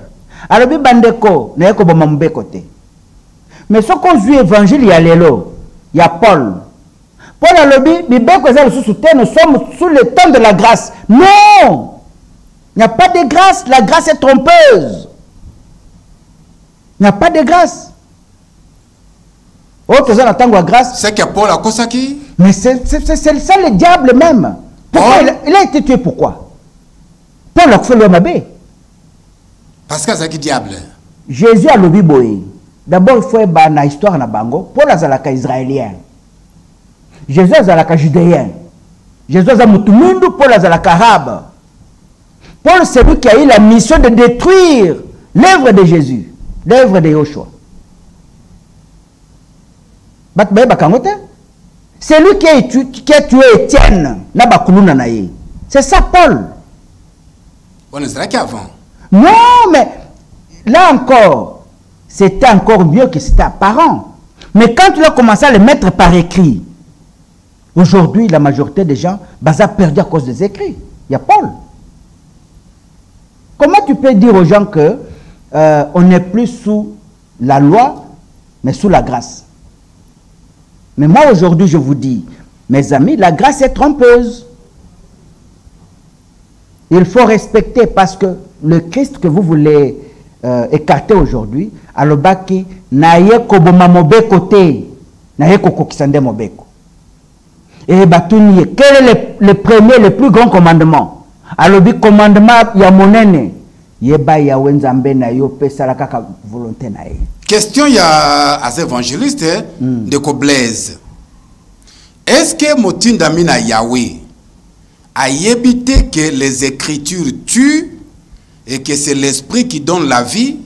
Speaker 2: alors bandeko, na yako bomambe côté. Mais ce qu'on joue évangile, il y a l'élo, il y a Paul. Paul a lobby, nous sommes sous le temps de la grâce. Non! Il n'y a pas de grâce. La grâce est trompeuse. Il n'y a pas de grâce. Oh, tu as la grâce.
Speaker 1: C'est que Paul a consacré.
Speaker 2: Mais c'est ça le diable même. Pourquoi il a été tué? Pourquoi? Paul a fait le mabé.
Speaker 1: Parce que c'est qui diable?
Speaker 2: Jésus a lobby boy. D'abord, il faut une histoire na bango. Paul a zalaka israélien. Jésus a zalaka judéen. Jésus a mutumundu. Paul a zalaka arabe. Paul, c'est lui qui a eu la mission de détruire l'œuvre de Jésus, l'œuvre de Yoshua. C'est lui qui a tué Étienne. C'est ça, Paul.
Speaker 1: On est qu'avant.
Speaker 2: Non, mais là encore, c'était encore mieux que c'était apparent. Mais quand tu as commencé à le mettre par écrit, aujourd'hui, la majorité des gens ont perdu à cause des écrits. Il y a Paul. Comment tu peux dire aux gens que on n'est plus sous la loi, mais sous la grâce? Mais moi, aujourd'hui, je vous dis, mes amis, la grâce est trompeuse. Il faut respecter parce que le Christ que vous voulez écarter aujourd'hui, alobaki naye koboma mobeko te, naye kokokisande mobeko. Et batuni, quel est le premier, le plus grand commandement? Alobi commandement ya monene yeba ya wenzambe na yo pesa kaka volonté na ye.
Speaker 1: Question ya as évangéliste de Koblaise. Est-ce que motinda mina Yahweh a évité que les écritures tuent et que c'est l'esprit qui donne la vie?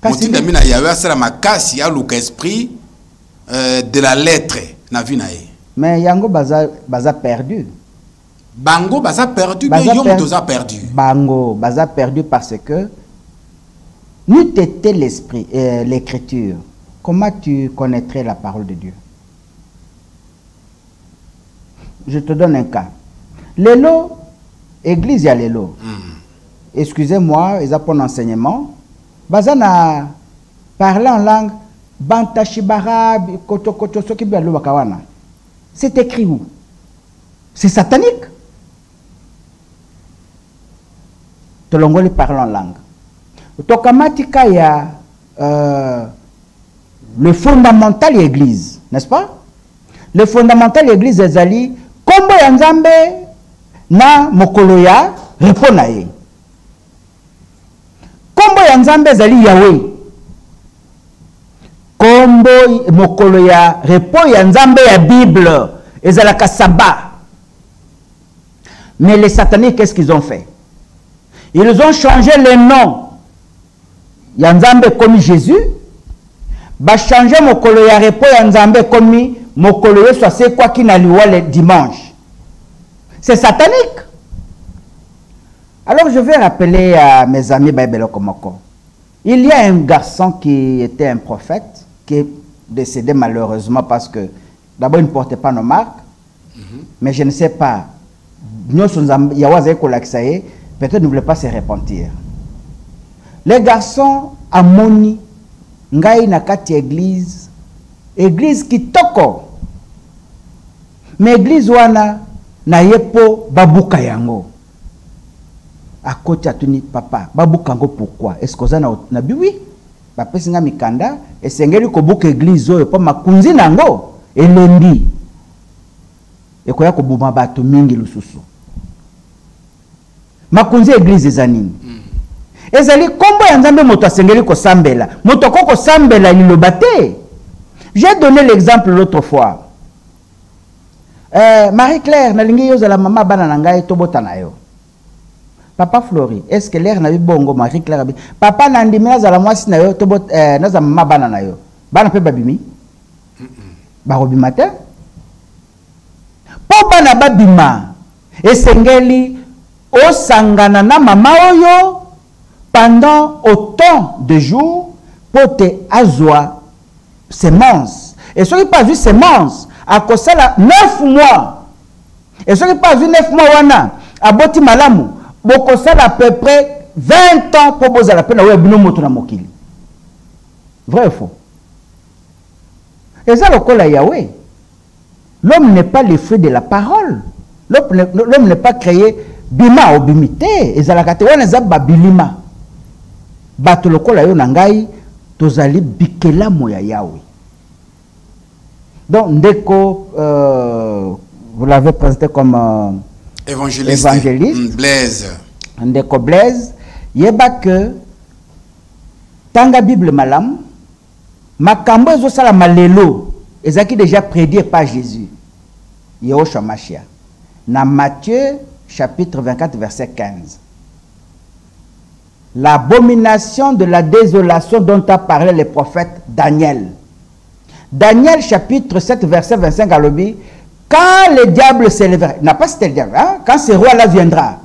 Speaker 1: Motinda mina Yahweh sera makasi ya luka esprit de la lettre na vie na ye.
Speaker 2: Mais yango baza perdu.
Speaker 1: Bango baza perdu, mais yom toza perdu.
Speaker 2: Bango baza perdu parce que nous t'étais l'esprit, l'écriture. Comment tu connaîtrais la parole de Dieu? Je te donne un cas. L'élo, église ya l'élo. Excusez-moi, ils ont pour enseignement. Bazana parler en langue bantashibara koto koto soki bialo bakawana. C'est écrit où? C'est satanique. tolongoli parle en langue. Tokamatika ya le fondamental église, n'est-ce pas? Le fondamental église ezali kombo ya Nzambe na mokolo ya repos na ye. Kombo ya Nzambe ezali Yahweh. Kombo mokolo ya repos ya Nzambe ya Bible ezalaka sabbat. Mais les sataniques, qu'est-ce qu'ils ont fait? Ils ont changé le nom. Ya Nzambe comme Jésus. Ba changer mokolo ya repos ya Nzambe comme mokolo yesu c'est quoi qui n'a liwa le dimanche. C'est satanique. Alors je vais rappeler à mes amis Baïbelo Komoko. Il y a un garçon qui était un prophète, qui est décédé malheureusement parce que d'abord il ne portait pas nos marques, mais je ne sais pas. Peut-être ne voulait pas se repentir. Les garçons à Moni, Ngai Nakati église, église qui toko. Mais église wana na yepo babuka yango. À côté à tuni papa, babuka yango pourquoi? Est-ce que ça na biwi? Papa singa mikanda, et sengeli ko buka église oyo pa makunzi nango, elendi. Et koya ko buma bato mingi lususu. Makunzi église ezanini. Ezali kombo ya Nzambe moto asengeli ko sambela. Moto ko sambela lilobate. J'ai donné l'exemple l'autre fois. Marie-Claire, nalingi yo la maman bana nangai tobota na yo. Papa Flori, est-ce que l'air na bongo Marie-Claire abi? Papa nandimina za la mwasi na yo tobota na za maman bana na yo. Bana pe babimi? Ba robimata? Po bana babima. Esengeli o sangana na mama oyo pendant autant de jours pour te azwa semence. Et ce qui pas vu semence, à cause de 9 mois. Et ce qui pas vu 9 mois, wana, à boti malamu, boko à peu près 20 ans pour poser la peine à webino moto na mokili. Vrai ou faux? Et ça, le col à Yahweh. L'homme n'est pas le fruit de la parole. L'homme n'est pas créé bima ou bimité. Et ça, la catégorie, on a bilima. Bato le col à yo nangai, tozali bikela moya Yahweh. Donc, Ndeko, vous l'avez présenté comme évangéliste.
Speaker 1: Blaise.
Speaker 2: Ndeko Blaise, yeba que Tanga Bible malam, makambo ezo sala malelo, ezaki déjà prédit par Jésus. Yehoshua Mashiach. Na Matthieu chapitre 24 verset 15. L'abomination de la désolation dont a parlé le prophète Daniel. Daniel chapitre 7 verset 25 à l'objet. Quand le diable s'élèvera, n'a pas cité le diable, hein? Quand ce roi-là viendra,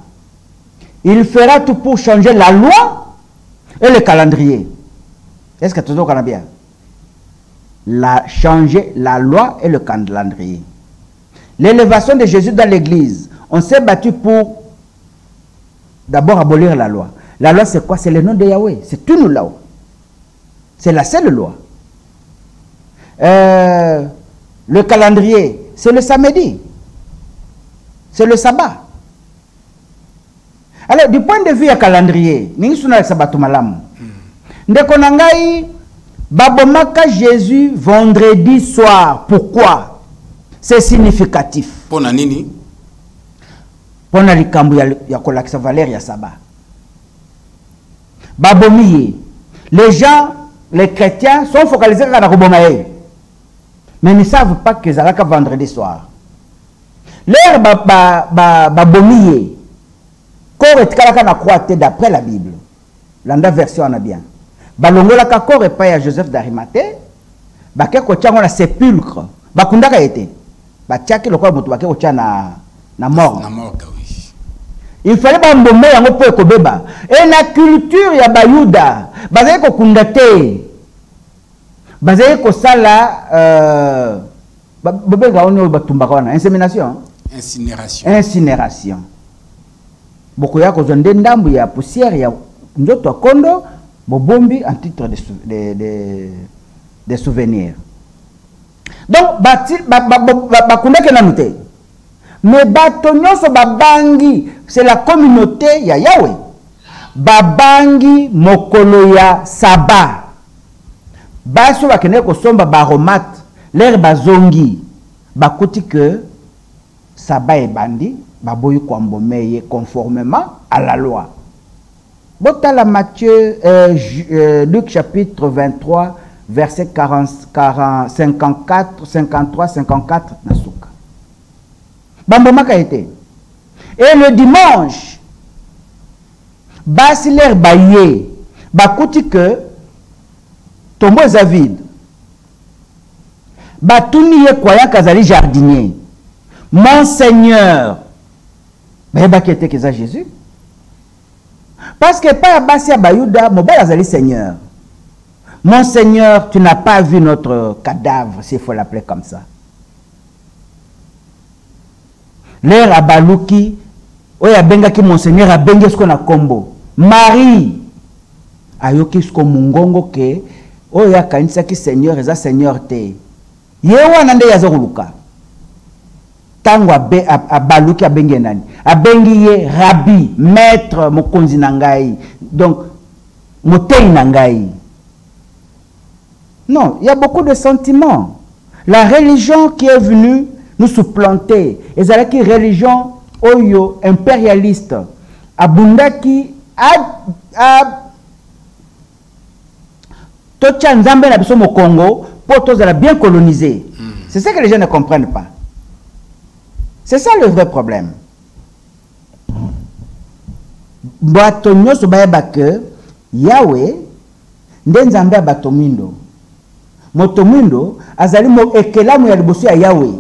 Speaker 2: il fera tout pour changer la loi et le calendrier. Est-ce que tout le monde bien? Changer la loi et le calendrier. L'élévation de Jésus dans l'église, on s'est battu pour d'abord abolir la loi. La loi c'est quoi? C'est le nom de Yahweh. C'est tout nous là-haut. C'est la seule loi. Le calendrier, c'est le samedi. C'est le sabbat. Alors, du point de vue du calendrier, nous sommes le sabbat tout malam. Ndekonangai, babomaka Jésus vendredi soir. Pourquoi? C'est significatif.
Speaker 1: Pour nini?
Speaker 2: Pour na likambu ya kolakisa valeur ya sabbat. Babomiye. Les gens, les chrétiens sont focalisés sur la kobomaye. Mais ils ne savent pas que c'est vendredi soir. L'air babomiye. Corps est kalaka croix d'après la Bible. L'anda version en a bien. Balongola ka corps est pas à Joseph d'Arimathée. Baké ko tchango na sépulcre. Bakundaka été. Ba tchaki le corps mutu baké ko tchana na mort.
Speaker 1: Na mort oui.
Speaker 2: Il fallait pas mbombe yango po ekobeba. Et la culture ya bayuda, bazali ko kundate. Bazali ko sala bobega ono batumbaka wana insémination. Incinération. Beaucoup ya ko zonde ndambu ya poussière ya ndoto kondo bobombi en titre de souvenirs. Donc bakundake na nute. Mais bato nyonso babangi, c'est la communauté ya Yahweh. babangi mokolo ya saba baso bakende kosomba baromate l'air bazongi bakuti que saba ebandi baboyi kwambomeye conformément à la loi. Botala Matthieu, Luc chapitre 23 verset 54, 53, 54 nasuka. Bambomaka été. Et le dimanche, basi l'air baye, bakuti que tombo eza vide. Batuni ye kwaya kazali jardinier. Monseigneur, bah qui était que ça Jésus. Parce que pas basi ya bayuda, mobile azali Seigneur. Monseigneur, tu n'as pas vu notre cadavre, s'il faut l'appeler comme ça. L'air à baluki, oya benga ki Monseigneur a benga ce qu'on a combo. Marie, ayoki ce qu'on mungongo ke, oya kanisa ki Seigneur, eza Seigneur te. Yewa nande yazoruluka. Tango a baluki a bengi nani. A bengi ye rabbi, maître, mokonzi nangai. Donc, motei nangai. Non, il y a beaucoup de sentiments. La religion qui est venue nous supplanter, et c'est une religion oyo impérialiste. Abundaki Tocha Nzambe na biso mo Congo pour tous bien colonisé. C'est ça que les gens ne comprennent pas. C'est ça le vrai problème. Bato nyoso bayeba que Yahweh ndenzambe batomindo. Motomindo azali mo ekelamu ya liboso ya Yahweh.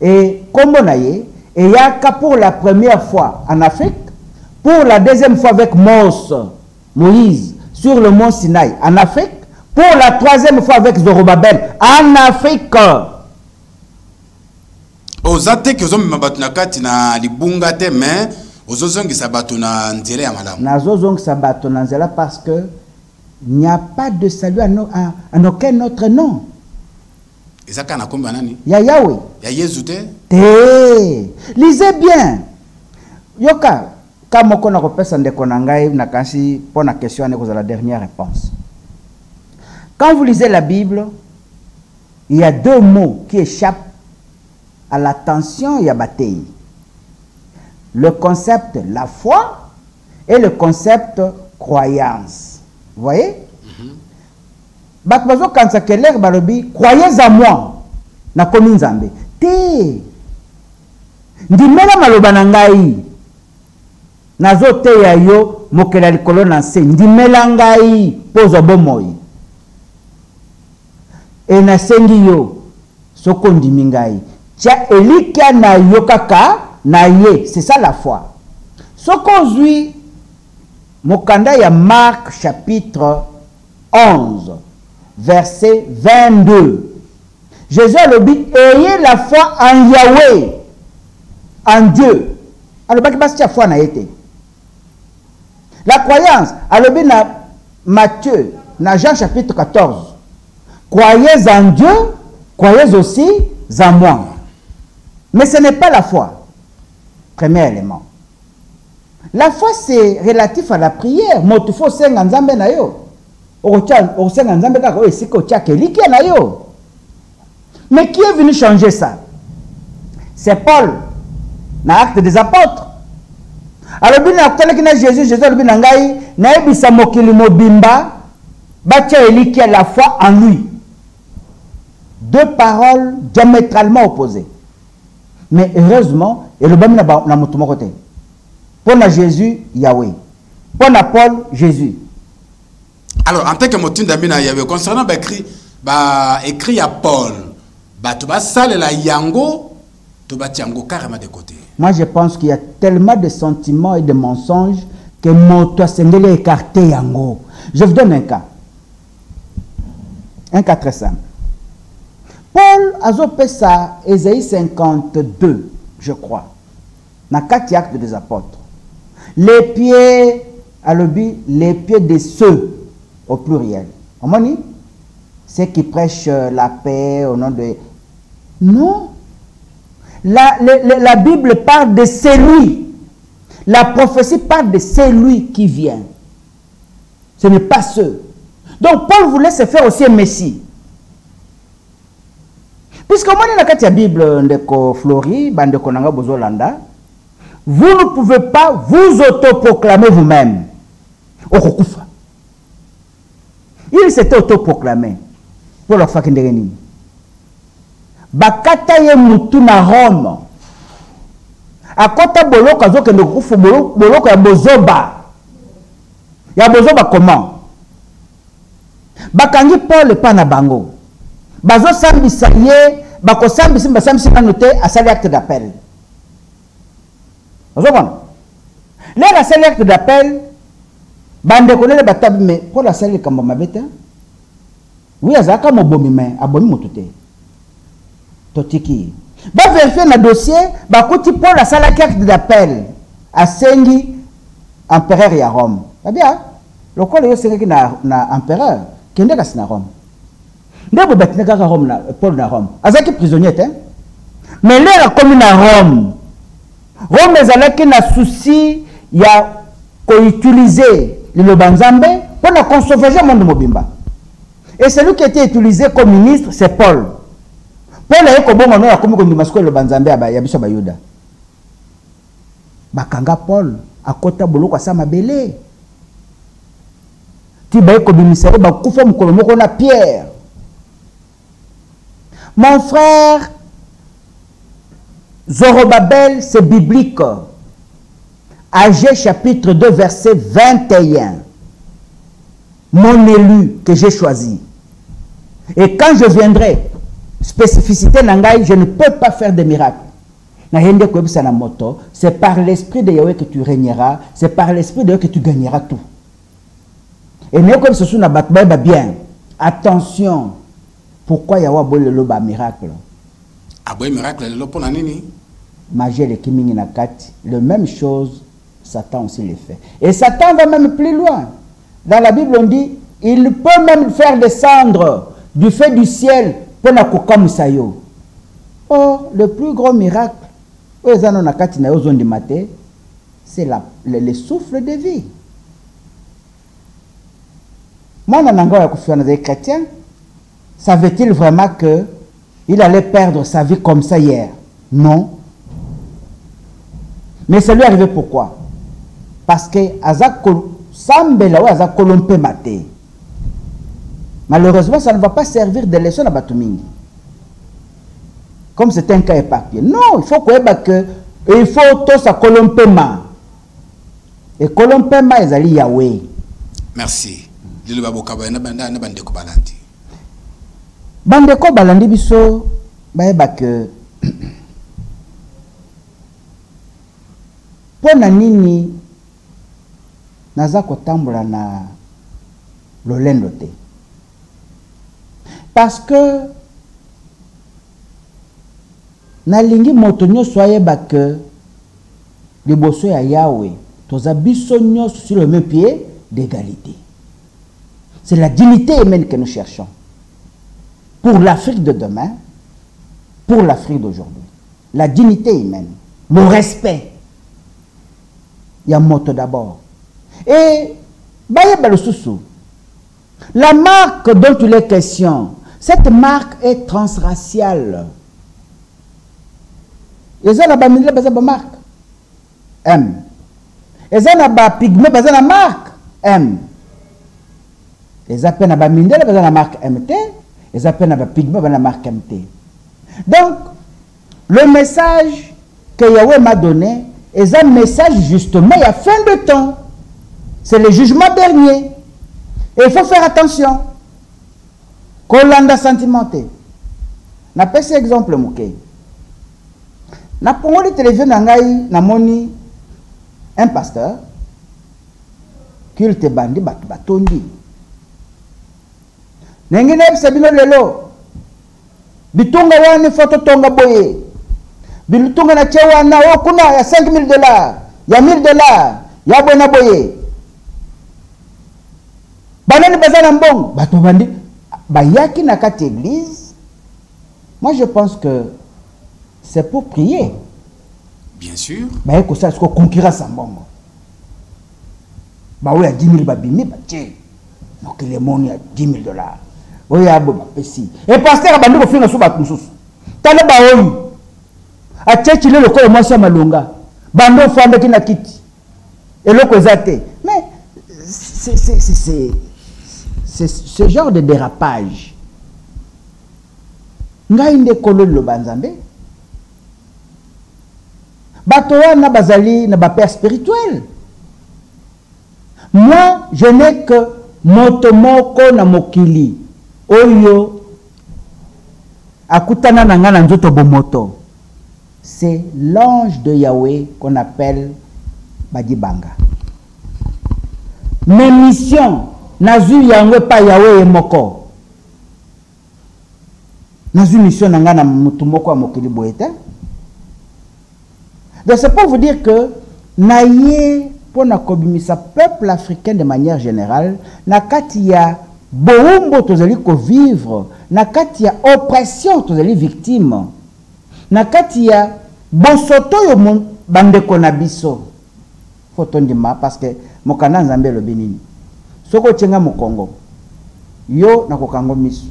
Speaker 2: Et comme on a et yaka pour la première fois en Afrique, pour la deuxième fois avec Moïse sur le mont Sinaï en Afrique, pour la troisième fois avec Zorobabel en Afrique.
Speaker 1: Ozate que zomi mabatuna kati na libunga te mais ozozongi sabatuna nzela ya malamu.
Speaker 2: Nazozongi sabatuna nzela parce que il n'y a pas de salut en aucun autre nom.
Speaker 1: Ezaka na komba nani?
Speaker 2: Ya Yahweh.
Speaker 1: Ya Yesu te?
Speaker 2: Te. Lisez bien. Yoka kama kona kopesa ndeko na ngai na kasi pour la question ane la dernière réponse. Quand vous lisez la Bible, il y a deux mots qui échappent à l'attention et à bataille. Le concept la foi et le concept croyance. Vous voyez? Batbazo kansa keler balobi croyez en moi na komi nzambe te ndimela maloba na ngai nazo te ya yo mokela likolo na se ndimela ngai pozo bomoi e na sengi yo soko ndimi ngai tia elikia na yo kaka na ye. C'est ça la foi. Soko zui mokanda ya Marc chapitre 11 verset 22. Jésus a dit, ayez la foi en Yahweh, en Dieu. Alors, la foi n'a été. La croyance, alors dans Matthieu, dans Jean chapitre 14, croyez en Dieu, croyez aussi en moi. Mais ce n'est pas la foi. Premier élément. La foi, c'est relatif à la prière. Motufo senga nzambe na yo. Mais qui est venu changer ça? C'est Paul, dans l'acte des apôtres. Alors, Jésus a dit la foi en lui. Deux paroles diamétralement opposées. Mais heureusement, et le bam na côté. Pour Jésus, Yahweh. Pour Paul, Jésus.
Speaker 1: Alors, en tant que motin d'Amina Yahweh, concernant écrit à Paul, tu vas saler la yango, tu vas tiango carrément de côté.
Speaker 2: Moi, je pense qu'il y a tellement de sentiments et de mensonges que mon toi s'engele écarté yango. Je vous donne un cas. Un cas très simple. Paul a fait ça, Ésaïe 52, je crois, dans 4 actes des apôtres. Les pieds, les pieds de ceux, au pluriel. Ceux qui prêchent la paix au nom de... Non. La Bible parle de celui. La prophétie parle de celui qui vient. Ce n'est pas ceux. Donc Paul voulait se faire aussi un Messie. Puisque moi, dans la Bible, ndeko Flori, bandeko nanga bozolanda, vous ne pouvez pas vous autoproclamer vous-même. Okukufa. Il s'était autoproclamé. Pour leur faire qu'il bakata ye mutu na Rome. A kota boloko zo kende kufu boloko ya bozoba. Ya bozoba comment? Bakangi Paul pa na bango. Bazo sambisa ye, bako sambisa na noté à sali acte d'appel. Bazo bon. Là la sali acte d'appel, bande konele batabi mais pour la sali kamba mabeta. Oui, azaka mobomi mais abomi motute. Totiki. Ba vérifier na dossier, ba koti pour la sali acte d'appel à Sengi empereur ya Rome. Ba bien, le quoi le sengi na empereur, kende ka sina Rome. Ndebo batinaka Rome na Paul na Rome. Azaki prisonnier hein. Mais là la commune à Rome. Rome ezalaki na souci ya ko utiliser le banzambe pour la conservation monde mobimba. Et celui qui était utilisé comme ministre, c'est Paul. Paul est comme bon a comme kondimasko le banzambe ya biso ba Yuda. Bakanga Paul akota boloko asama belé. Ti ba ko bimisere ba kufa mukolo moko na Pierre. Mon frère, Zorobabel, c'est biblique. Agé chapitre 2, verset 21. Mon élu que j'ai choisi. Et quand je viendrai, spécificité nangai, je ne peux pas faire de miracles. C'est par l'esprit de Yahweh que tu régneras, c'est par l'esprit de Yahweh que tu gagneras tout. Et comme ce sont bien. Attention. Pourquoi Yahweh le loba miracle?
Speaker 1: Aboy miracle le pour nani?
Speaker 2: Magie le kimingi na kati. Le même chose, Satan aussi le fait. Et Satan va même plus loin. Dans la Bible on dit, il peut même faire descendre du feu du ciel pour na kokamusayo. Oh, le plus gros miracle, c'est le souffle de vie. Moi, je suis chrétien. Savait-il vraiment qu'il allait perdre sa vie comme ça hier? Non. Mais ça lui est arrivé pourquoi? Parce que malheureusement, ça ne va pas servir de leçon à Batomingi. Comme c'est un cas éparpillé. Non, il faut que il faut tout ça colompema. Et colompema est allé Yahweh.
Speaker 1: Merci. Lilo babokaba na bandeko balandi.
Speaker 2: Bandeko balandi biso bayeba que pona nini naza kotambola na lolendo te. Parce que nalingi moto nyonso ayeba que liboso ya Yahweh toza biso nyonso sur le même pied d'égalité. C'est la dignité humaine que nous cherchons. Pour l'Afrique de demain, pour l'Afrique d'aujourd'hui. La dignité humaine, le respect. Il y a moto d'abord. Et la marque dont il est question, cette marque est transraciale. Et ça, la marque M. Et ça, la pygmée, la marque M. Et ça, la marque MT. Et ça, la pygmée, la marque MT. Donc, le message que Yahweh m'a donné est un message justement, il y a fin de temps. C'est le jugement dernier. Et il faut faire attention. Kolanda sentimenté. Na pese exemple mouké. Na pongo de télévision nangai na moni un pasteur culte bandi batondi. Nengine sabino lelo. Bitunga wani foto tonga boye. Bilutunga na chewa na kuna ya $5,000, ya $1,000, ya bona boye. Banani bazana mbongo, bato bandi bayaki na kati église. Moi je pense que c'est pour prier.
Speaker 1: Bien sûr.
Speaker 2: Bah, que ça, c'est quoi concurrence en bon. Bah, oui, à 10 000 babimi, bah, tiens. Donc, les monnaies à 10 000 $. Oui, à bon, bah, si. Et pasteur, a bandé au fin de sous batoussous. T'as le baoui. A tchéchi le corps, moi, c'est malonga. Bando, femme, qui n'a quitté. Et le causate. Mais, c'est ce genre de dérapage. Nga inde kolo le banzambe. Batoa na bazali na ba père spirituel. Moi, je n'ai que motomoko na mokili. Oyo akutana na nga na nzoto bomoto. C'est l'ange de Yahweh qu'on appelle Badibanga. Mes missions, nazu yangwe pa Yahweh moko. Nazu mission na nga na mutumoko mokili boete. Donc c'est pour vous dire que naye pour na kobimisa peuple africain de manière générale, nakati ya boumbo tozali ko vivre, nakati ya oppression tozali victime, nakati ya bosoto yo bandeko na biso. Fotondima parce que mokana nzambe lo benini. Soko tchenga mo Congo. Yo na kokango miso.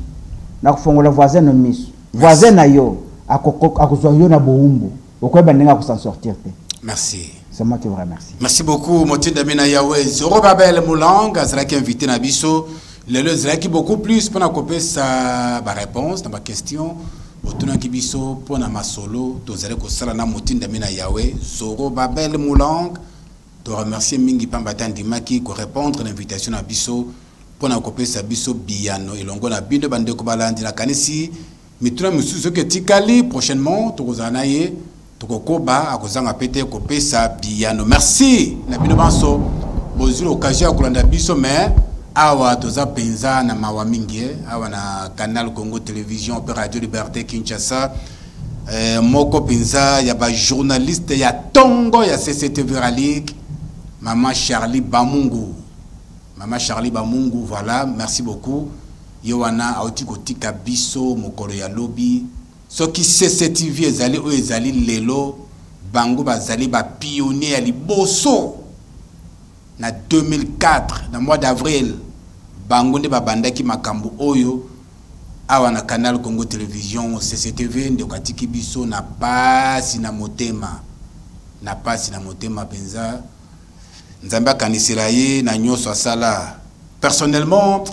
Speaker 2: Na kufongola voisin no miso. Voisin na yo akuzwa yo na boumbo. S'en sortir.
Speaker 1: Merci.
Speaker 2: C'est moi qui vous remercie.
Speaker 1: Merci beaucoup, Motinda Mina Yahweh. Zoro Babel Moulang, Azraki invité Nabiso. Le Zraki beaucoup plus pour couper sa réponse dans ma question. Autour Kibiso pour ma solo, Tozare Kosala Motinda Mina Yahweh. Zoro Babel Moulang. Te remercier Mingi Pambatan Dimaki pour répondre à l'invitation à Biso pour couper sa Biso Biano. Et l'on a bien de bande Kobalandi la Kanisi. Mais tout le monde ce que Tikali prochainement, Tozanaye. Tokokoba akozanga pete kopé sa biano. Merci na bino banso bozilo occasion akolanda biso mais awa toza penza na mawa mingi awa na Canal Congo Télévision pe Radio Liberté Kinshasa moko penza ya ba journaliste ya tongo ya CCTV Ralik Maman Charlie Bamungu. Maman Charlie Bamungu, voilà, merci beaucoup. Yowana aoti kotika biso mokolo ya lobby. Ce qui CCTV ezali o ezali lelo bango bazali ba pionnier ya liboso na 2004 na mois d'avril bango nde babandaki makambo oyo awa na Canal Congo Télévision CCTV nde katiki biso na pasi na motema penza nzamba kanisira ye na nyoso asala. Personnellement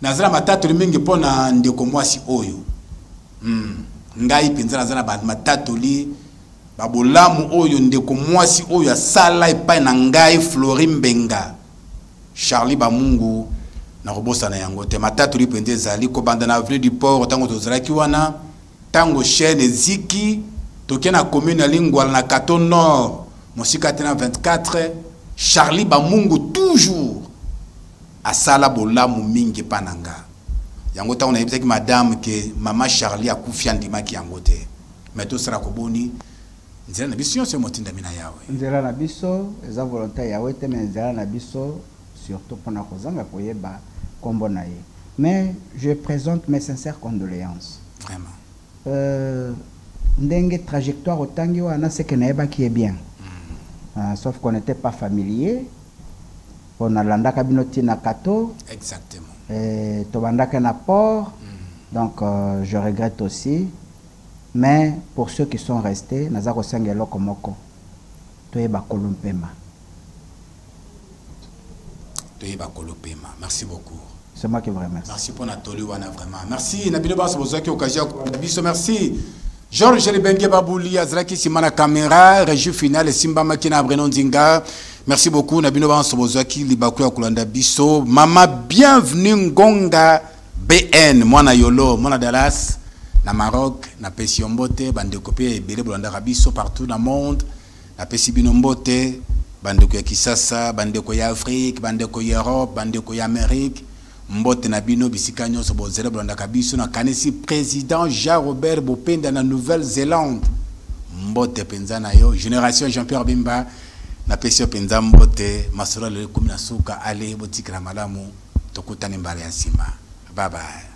Speaker 1: nazala matatu mingi pona ndeko mwasi oyo ngai penza nazana ba matatoli babolamu oyo ndeko mwasi oyo asala epai na ngai Flori Mbenga Charlie Bamungu na robosa na yango te matatoli penza ezali ko banda na avenue du port tango tozalaki wana tango chaîne ziki tokena commune ya Lingwala na Katon Nord mosika tena 24 Charlie Bamungu toujours asala bolamu mingi pananga. Yango ta on a dit que madame que maman Charlie a confié en dimaki yango te. Mais tout sera koboni. Nzela na biso c'est Motinda Mina Yahweh.
Speaker 2: Nzela na biso eza volonté Yahweh te mais nzela na biso surtout pour na kozanga koyeba kombo na ye. Mais je présente mes sincères condoléances.
Speaker 1: Vraiment.
Speaker 2: Ndenge trajectoire otangi wana c'est que naeba qui est bien. Sauf qu'on n'était pas familier. On a landaka binoti na kato.
Speaker 1: Exactement.
Speaker 2: Tobandaka na port. Donc je regrette aussi. Mais pour ceux qui sont restés, nazako sangelo komoko. Toyeba kolumpema.
Speaker 1: Toyeba kolupema. Merci beaucoup.
Speaker 2: C'est moi qui vous remercie.
Speaker 1: Merci pour Nathalie wana vraiment. Merci Nabilo Basso Bozaki occasion biso merci. Georges Bengue Babouli Azraki Simana caméra régie finale Simba Makina Brenon Zinga. Merci beaucoup Nabino Basso Bozaki Libaku ya Kulanda Biso. Mama bienvenue Ngonga BN mwana Yolo mwana Dallas na Maroc na pesi mbote bande kopie ebele bolanda Rabiso partout dans le monde na pesi bino mbote bande ko ya Kisasa bande ko ya Afrique bande ko ya Europe bande ko ya Amérique mbote na bino bisika nyonso bozela bolanda kabiso na kanisi président Jean-Robert Bopenda na Nouvelle-Zélande mbote penza na yo génération Jean-Pierre Bimba na pesi penza mbote masura le komina suka ale botikira malamu tokutani mbale ya sima bye bye.